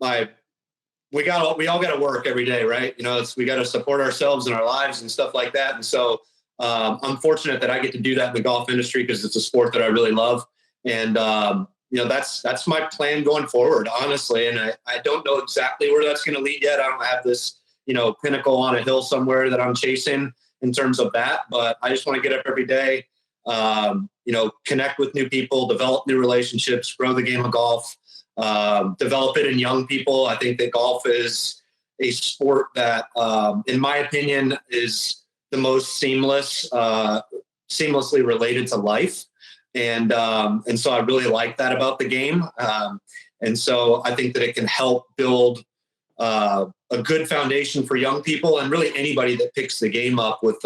we all got to work every day, right? You know, we got to support ourselves and our lives and stuff like that. And so I'm fortunate that I get to do that in the golf industry because it's a sport that I really love. And, you know, that's my plan going forward, honestly. And I don't know exactly where that's going to lead yet. I don't have this, you know, pinnacle on a hill somewhere that I'm chasing in terms of that, but I just want to get up every day, you know, connect with new people, develop new relationships, grow the game of golf, develop it in young people. I think that golf is a sport that, in my opinion, is the most seamlessly related to life. And so I really like that about the game. And so I think that it can help build a good foundation for young people and really anybody that picks the game up with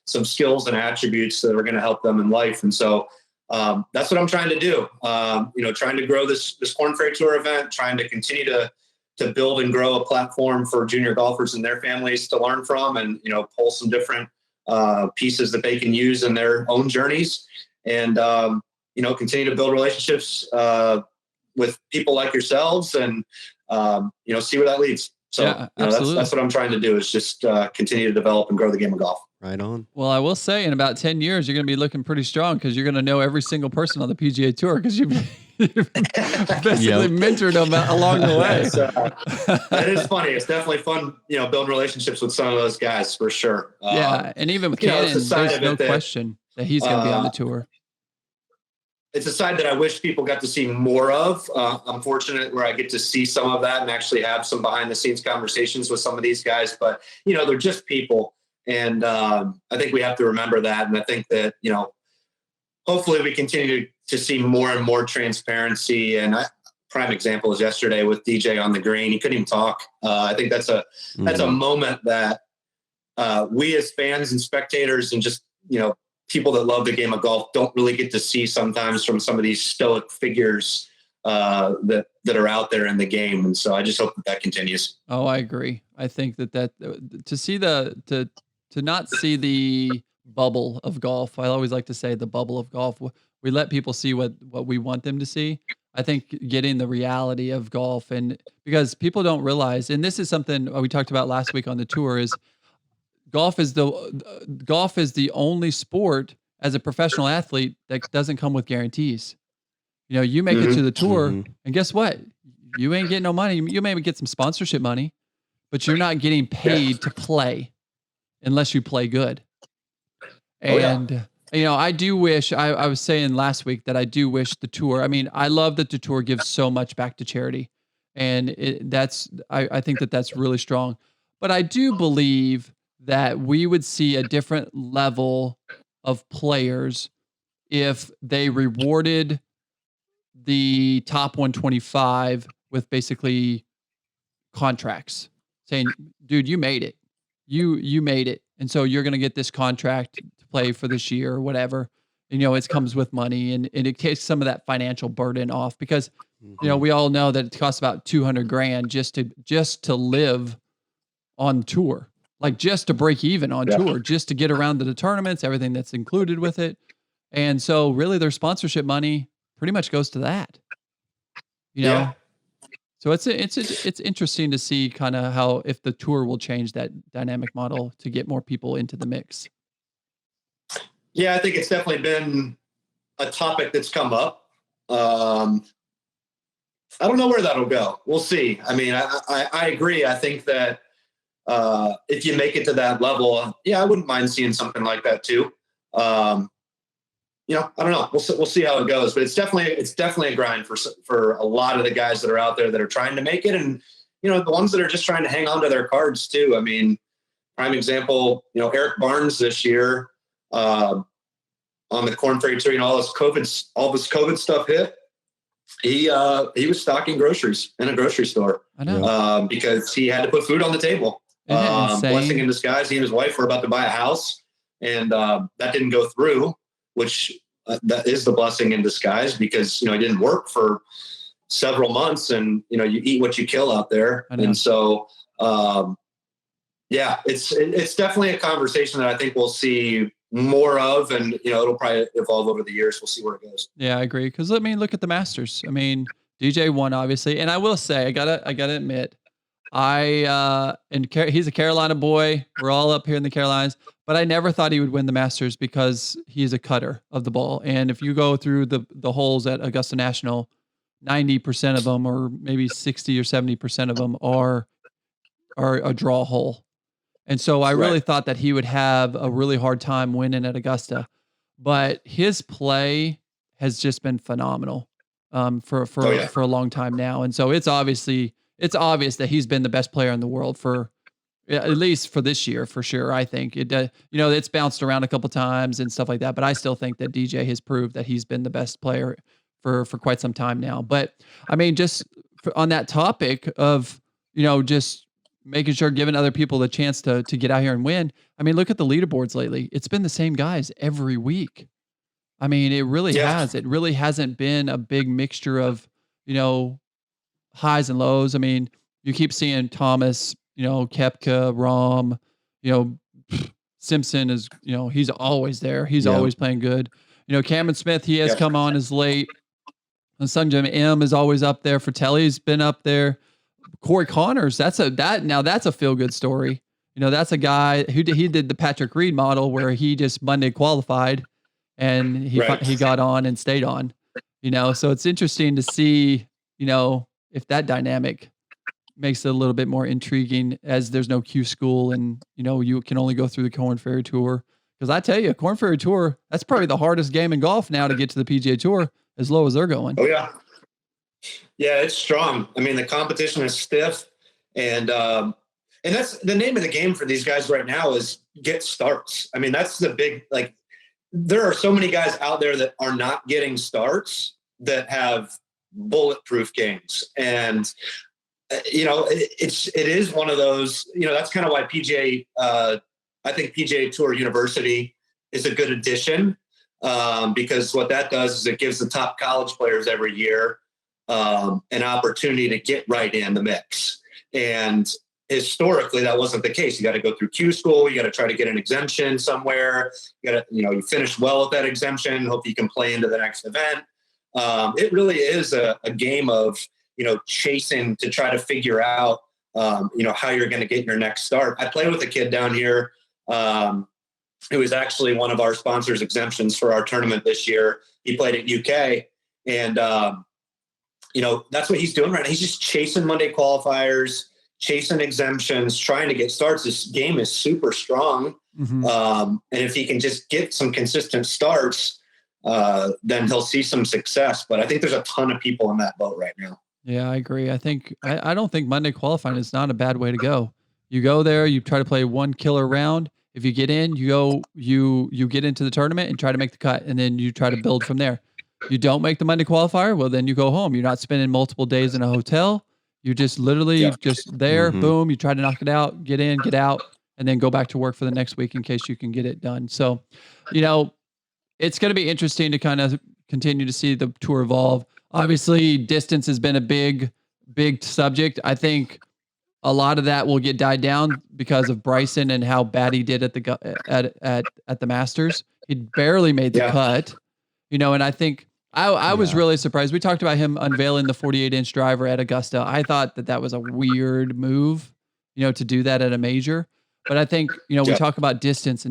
some skills and attributes that are going to help them in life. And so that's what I'm trying to do. You know, trying to grow this Korn Ferry Tour event, trying to continue to build and grow a platform for junior golfers and their families to learn from, and, you know, pull some different pieces that they can use in their own journeys, and you know, continue to build relationships with people like yourselves, and you know, see where that leads. So Yeah, you know, that's what I'm trying to do, is just continue to develop and grow the game of golf. Right on. Well, I will say in about 10 years, you're going to be looking pretty strong because you're going to know every single person on the PGA Tour because you've basically mentored them along the way. That is funny. It's definitely fun, you know, building relationships with some of those guys for sure. Yeah, and even with Cannon, there's no question that he's going to be on the tour. It's a side that I wish people got to see more of. I'm fortunate where I get to see some of that and actually have some behind the scenes conversations with some of these guys, but, you know, they're just people. And I think we have to remember that. And I think that, you know, hopefully we continue to see more and more transparency. And prime example is yesterday with DJ on the green. He couldn't even talk. I think that's a moment that we as fans and spectators and just, you know, people that love the game of golf don't really get to see sometimes from some of these stoic figures that are out there in the game. And so I just hope that continues. Oh, I agree. I think that to see to not see the bubble of golf. I always like to say the bubble of golf. We let people see what we want them to see. I think getting the reality of golf, and because people don't realize, and this is something we talked about last week on the tour, is golf is the only sport as a professional athlete that doesn't come with guarantees. You know, you make it to the tour, and guess what? You ain't getting no money. You may get some sponsorship money, but you're not getting paid to play unless you play good. And, you know, I do wish, I was saying last week that I do wish the tour, I mean, I love that the tour gives so much back to charity. And I think that that's really strong. But I do believe that we would see a different level of players if they rewarded the top 125 with basically contracts, saying, dude, you made it. You made it. And so you're going to get this contract to play for this year or whatever. And, you know, it comes with money, and it takes some of that financial burden off, because, you know, we all know that it costs about $200,000 just to live on tour, like just to break even on tour, just to get around to the tournaments, everything that's included with it. And so really their sponsorship money pretty much goes to that, you know? So it's interesting to see kind of how, if the tour will change that dynamic model to get more people into the mix. Yeah, I think it's definitely been a topic that's come up. I don't know where that'll go. We'll see. I mean, I agree. I think that if you make it to that level, I wouldn't mind seeing something like that too. You know, I don't know. We'll see how it goes, but it's definitely a grind for a lot of the guys that are out there that are trying to make it, and, you know, the ones that are just trying to hang on to their cards too. I mean, prime example, Eric Barnes this year, on the Corn Ferry Tour, all this COVID stuff hit. He was stocking groceries in a grocery store. I know. Because he had to put food on the table. Blessing in disguise. He and his wife were about to buy a house, and that didn't go through, which that is the blessing in disguise, because, he didn't work for several months, and, you eat what you kill out there. And so, it's definitely a conversation that I think we'll see more of, and, it'll probably evolve over the years. We'll see where it goes. Yeah, I agree. Cause look at the Masters. DJ won, obviously. And I will say, I gotta admit, he's a Carolina boy. We're all up here in the Carolinas, but I never thought he would win the Masters because he's a cutter of the ball. And if you go through the holes at Augusta National, 90% of them, or maybe 60 or 70% of them are a draw hole. And so I really thought that he would have a really hard time winning at Augusta, but his play has just been phenomenal for a long time now. And so it's obvious that he's been the best player in the world for at least for this year, for sure. I think it's bounced around a couple times and stuff like that, but I still think that DJ has proved that he's been the best player for quite some time now. But just on that topic of, just making sure, giving other people the chance to get out here and win. Look at the leaderboards lately. It's been the same guys every week. It really has. It really hasn't been a big mixture of, highs and lows. You keep seeing Thomas, Koepka, Rahm, Simpson is, he's always there. He's always playing good. Cameron Smith, he has come on as late. And Sungjae M is always up there. Fratelli's been up there. Corey Connors, that's a feel good story. That's a guy who he did the Patrick Reed model where he just Monday qualified and he got on and stayed on, so it's interesting to see, if that dynamic makes it a little bit more intriguing, as there's no Q school and, you can only go through the Corn Ferry Tour. Cause I tell you, Corn Ferry Tour, that's probably the hardest game in golf now to get to the PGA Tour as low as they're going. Oh yeah. Yeah, it's strong. The competition is stiff, and that's the name of the game for these guys right now, is get starts. That's the big, there are so many guys out there that are not getting starts that have bulletproof games. And, it is one of those, that's kind of why I think PGA Tour University is a good addition, because what that does is it gives the top college players every year an opportunity to get right in the mix. And historically, that wasn't the case. You got to go through Q school. You got to try to get an exemption somewhere. You got to, you finish well with that exemption. Hope you can play into the next event. It really is a game of, chasing to try to figure out, how you're going to get your next start. I played with a kid down here. It was actually one of our sponsors' exemptions for our tournament this year. He played at UK, and, that's what he's doing right now. He's just chasing Monday qualifiers, chasing exemptions, trying to get starts. This game is super strong. Mm-hmm. And if he can just get some consistent starts, then he'll see some success. But I think there's a ton of people in that boat right now. Yeah, I agree. I don't think Monday qualifying is not a bad way to go. You go there, you try to play one killer round. If you get in, you get into the tournament and try to make the cut, and then you try to build from there. You don't make the Monday qualifier, well, then you go home. You're not spending multiple days in a hotel. You're just literally just there, mm-hmm. Boom, you try to knock it out, get in, get out, and then go back to work for the next week in case you can get it done. So, it's going to be interesting to kind of continue to see the tour evolve. Obviously, distance has been a big subject. I think a lot of that will get died down because of Bryson and how bad he did at the Masters. He barely made the cut, and I think I was really surprised. We talked about him unveiling the 48-inch driver at Augusta. I thought that was a weird move, to do that at a major. But I think, we talk about distance,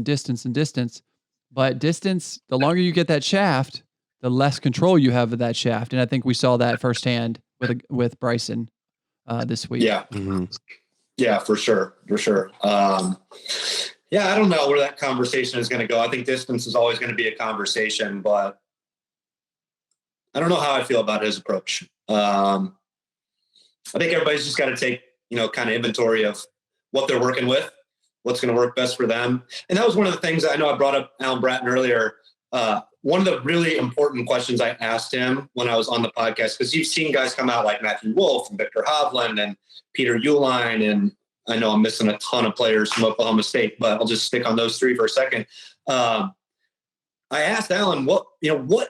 but distance, the longer you get that shaft, the less control you have of that shaft. And I think we saw that firsthand with Bryson this week. Yeah. Mm-hmm. Yeah, for sure. I don't know where that conversation is going to go. I think distance is always going to be a conversation, but I don't know how I feel about his approach. I think everybody's just got to take, kind of inventory of what they're working with. what's going to work best for them. And that was one of the things I know I brought up Alan Bratton earlier. One of the really important questions I asked him when I was on the podcast, because you've seen guys come out like Matthew Wolf and Victor Hovland and Peter Uihlein, and I know I'm missing a ton of players from Oklahoma State, but I'll just stick on those three for a second. I asked Alan, what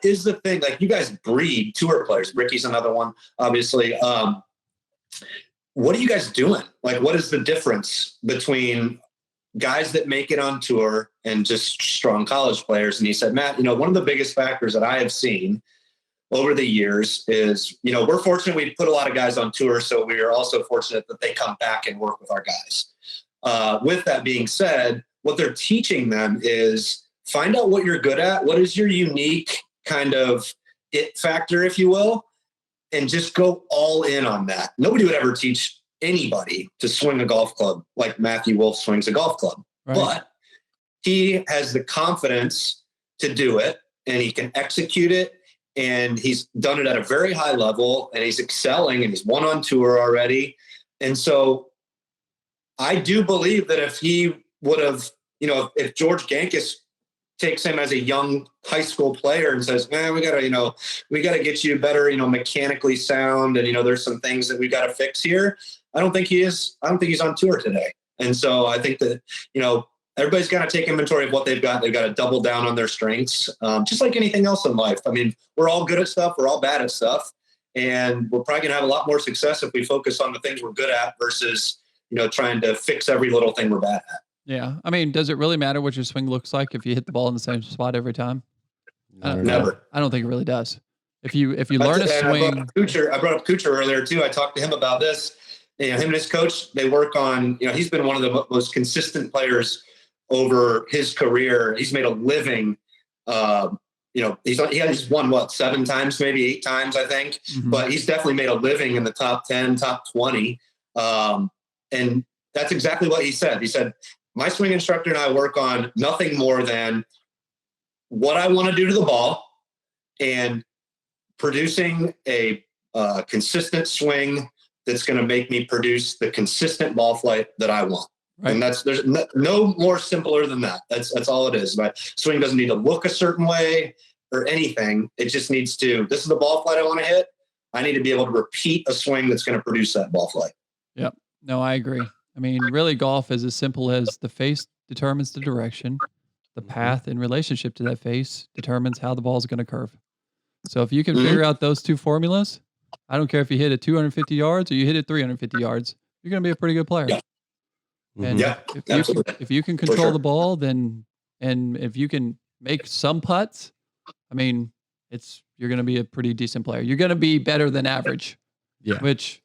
is the thing? Like, you guys breed tour players. Ricky's another one, obviously. What are you guys doing? Like, what is the difference between guys that make it on tour and just strong college players? And he said, Matt, one of the biggest factors that I have seen over the years is, we're fortunate we put a lot of guys on tour. So we are also fortunate that they come back and work with our guys. With that being said, what they're teaching them is find out what you're good at. What is your unique kind of it factor, if you will, and just go all in on that. Nobody would ever teach anybody to swing a golf club like Matthew Wolf swings a golf club, right? But he has the confidence to do it, and he can execute it, and he's done it at a very high level, and he's excelling, and he's won on tour already. And so I do believe that if he would have, if George Gankis takes him as a young high school player and says, man, we gotta get you better, mechanically sound. And, there's some things that we got to fix here. I don't think he's on tour today. And so I think that, everybody's got to take inventory of what they've got. They've got to double down on their strengths. Just like anything else in life. I mean, we're all good at stuff. We're all bad at stuff. And we're probably going to have a lot more success if we focus on the things we're good at versus, trying to fix every little thing we're bad at. Yeah. I mean, does it really matter what your swing looks like if you hit the ball in the same spot every time? Never. I don't think it really does. If you learn a swing. I brought up Kuchar earlier too. I talked to him about this. Him and his coach, they work on, he's been one of the most consistent players over his career. He's made a living. He's won 7 times, maybe 8 times, I think. Mm-hmm. But he's definitely made a living in the top 10, top 20. And that's exactly what he said. He said, my swing instructor and I work on nothing more than what I want to do to the ball and producing a consistent swing that's going to make me produce the consistent ball flight that I want. Right. And there's no more simpler than that. That's all it is. My swing doesn't need to look a certain way or anything. It just needs to, this is the ball flight I want to hit. I need to be able to repeat a swing that's going to produce that ball flight. Yep. No, I agree. I mean, really, golf is as simple as the face determines the direction, the path in relationship to that face determines how the ball is going to curve. So if you can figure out those two formulas, I don't care if you hit it 250 yards or you hit it 350 yards, you're going to be a pretty good player. Yeah. And if you can control the ball, then, and if you can make some putts, I mean, you're going to be a pretty decent player. You're going to be better than average, which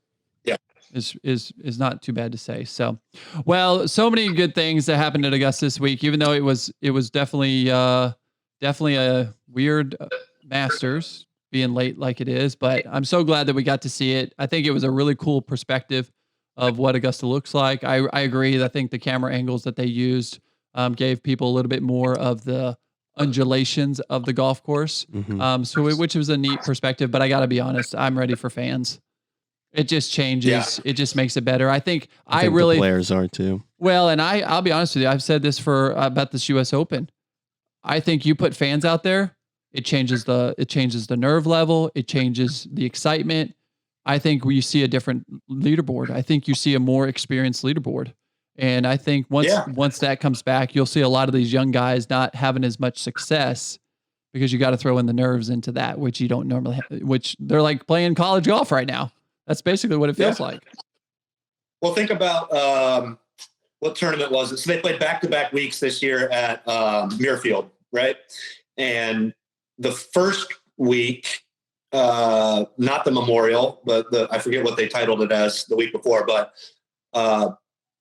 is not too bad to say. So, well, so many good things that happened at Augusta this week, even though it was definitely a weird Masters being late like it is, but I'm so glad that we got to see it. I think it was a really cool perspective of what Augusta looks like. I agree. I think the camera angles that they used gave people a little bit more of the undulations of the golf course. Which was a neat perspective, but I got to be honest, I'm ready for fans. It just changes. Yeah. It just makes it better. I think really, the players are too. Well, and I'll be honest with you. I've said this about this US Open. I think you put fans out there, it changes the nerve level. It changes the excitement. I think you see a different leaderboard. I think you see a more experienced leaderboard. And I think once that comes back, you'll see a lot of these young guys not having as much success because you got to throw in the nerves into that, which you don't normally have, which they're like playing college golf right now. That's basically what it feels like. Well, think about what tournament was it? So they played back-to-back weeks this year at Muirfield, right? And the first week, not the Memorial, but I forget what they titled it as the week before, but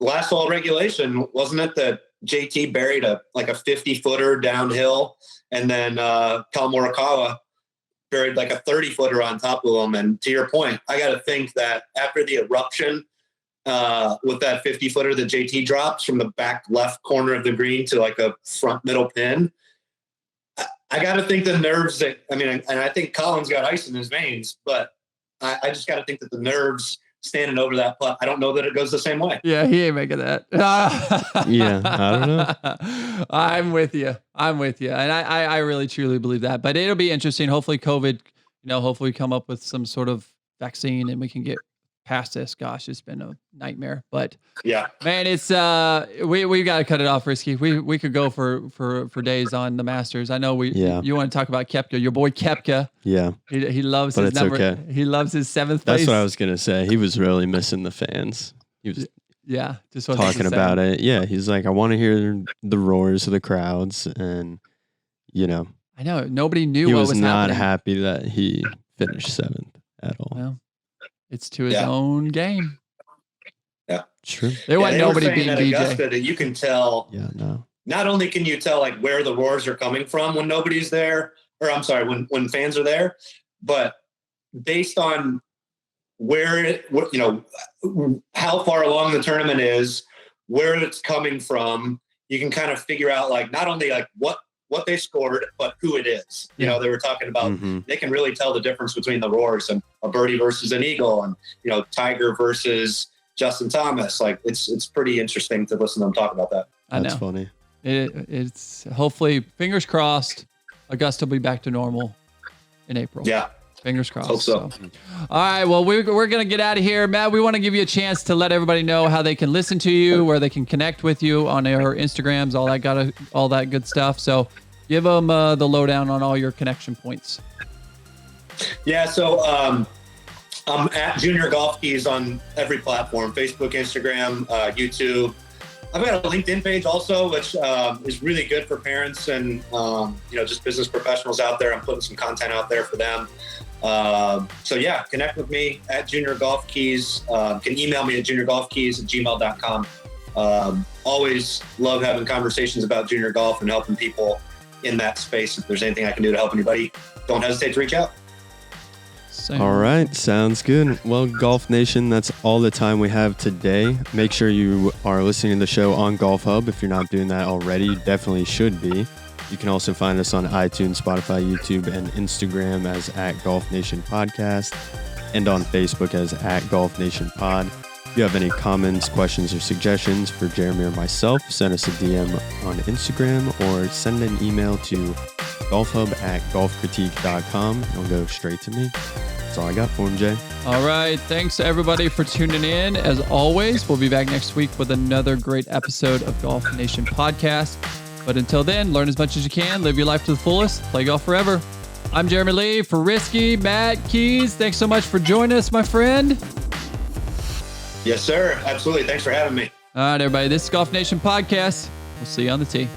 last all regulation, wasn't it that JT buried a 50-footer downhill, and then Kyle Morikawa buried like a 30-footer on top of him. And to your point, I got to think that after the eruption with that 50-footer that JT drops from the back left corner of the green to like a front middle pin, I got to think the nerves and I think Colin's got ice in his veins, but I just got to think that the nerves standing over that putt. I don't know that it goes the same way. Yeah, he ain't making that. Yeah, I don't know. I'm with you. And I really, truly believe that. But it'll be interesting. Hopefully COVID, hopefully we come up with some sort of vaccine and we can get past this. Gosh, it's been a nightmare. But yeah, man, it's we've got to cut it off, Risky. We could go for days on the Masters. I know you want to talk about Koepka, your boy Koepka. Yeah. He loves but his it's number. Okay. He loves his 7th place. That's what I was gonna say. He was really missing the fans. He was just talking about it. Yeah, he's like, I want to hear the roars of the crowds, and I know nobody knew he what was not happening. happy that he finished 7th at all. Well, it's to his own game. Yeah, true. They want nobody being at DJ. Augusta that you can tell. Yeah, no. Not only can you tell like where the roars are coming from when nobody's there, or I'm sorry, when fans are there, but based on how far along the tournament is, where it's coming from, you can kind of figure out like not only like what they scored, but who it is. They were talking about, they can really tell the difference between the roars and a birdie versus an eagle, and Tiger versus Justin Thomas. Like it's pretty interesting to listen to them talk about that. That's funny. It's hopefully, fingers crossed, Augusta will be back to normal in April. Yeah. Fingers crossed. Hope so. All right. Well, we're going to get out of here. Matt, we want to give you a chance to let everybody know how they can listen to you, where they can connect with you on our Instagrams, all that good stuff. So give them the lowdown on all your connection points. Yeah. So I'm at Junior Golf Kies on every platform, Facebook, Instagram, YouTube. I've got a LinkedIn page also, which is really good for parents and, just business professionals out there. I'm putting some content out there for them. So yeah, connect with me at Junior Golf Kies. You can email me at juniorgolfkies@gmail.com. Always love having conversations about junior golf and helping people in that space. If there's anything I can do to help anybody, don't hesitate to reach out. All right, sounds good. Well, Golf Nation, that's all the time we have today. Make sure you are listening to the show on Golf Hub. If you're not doing that already, you definitely should be. You can also find us on iTunes, Spotify, YouTube, and Instagram as @GolfNationPodcast, and on Facebook as @GolfNationPod. If you have any comments, questions, or suggestions for Jeremy or myself, send us a DM on Instagram or send an email to golfhub@golfcritique.com. It'll go straight to me. That's all I got for him, Jay. All right. Thanks, everybody, for tuning in. As always, we'll be back next week with another great episode of Golf Nation Podcast. But until then, learn as much as you can, live your life to the fullest, play golf forever. I'm Jeremy Lee for Risky, Matt Kies. Thanks so much for joining us, my friend. Yes, sir. Absolutely. Thanks for having me. All right, everybody. This is Golf Nation Podcast. We'll see you on the tee.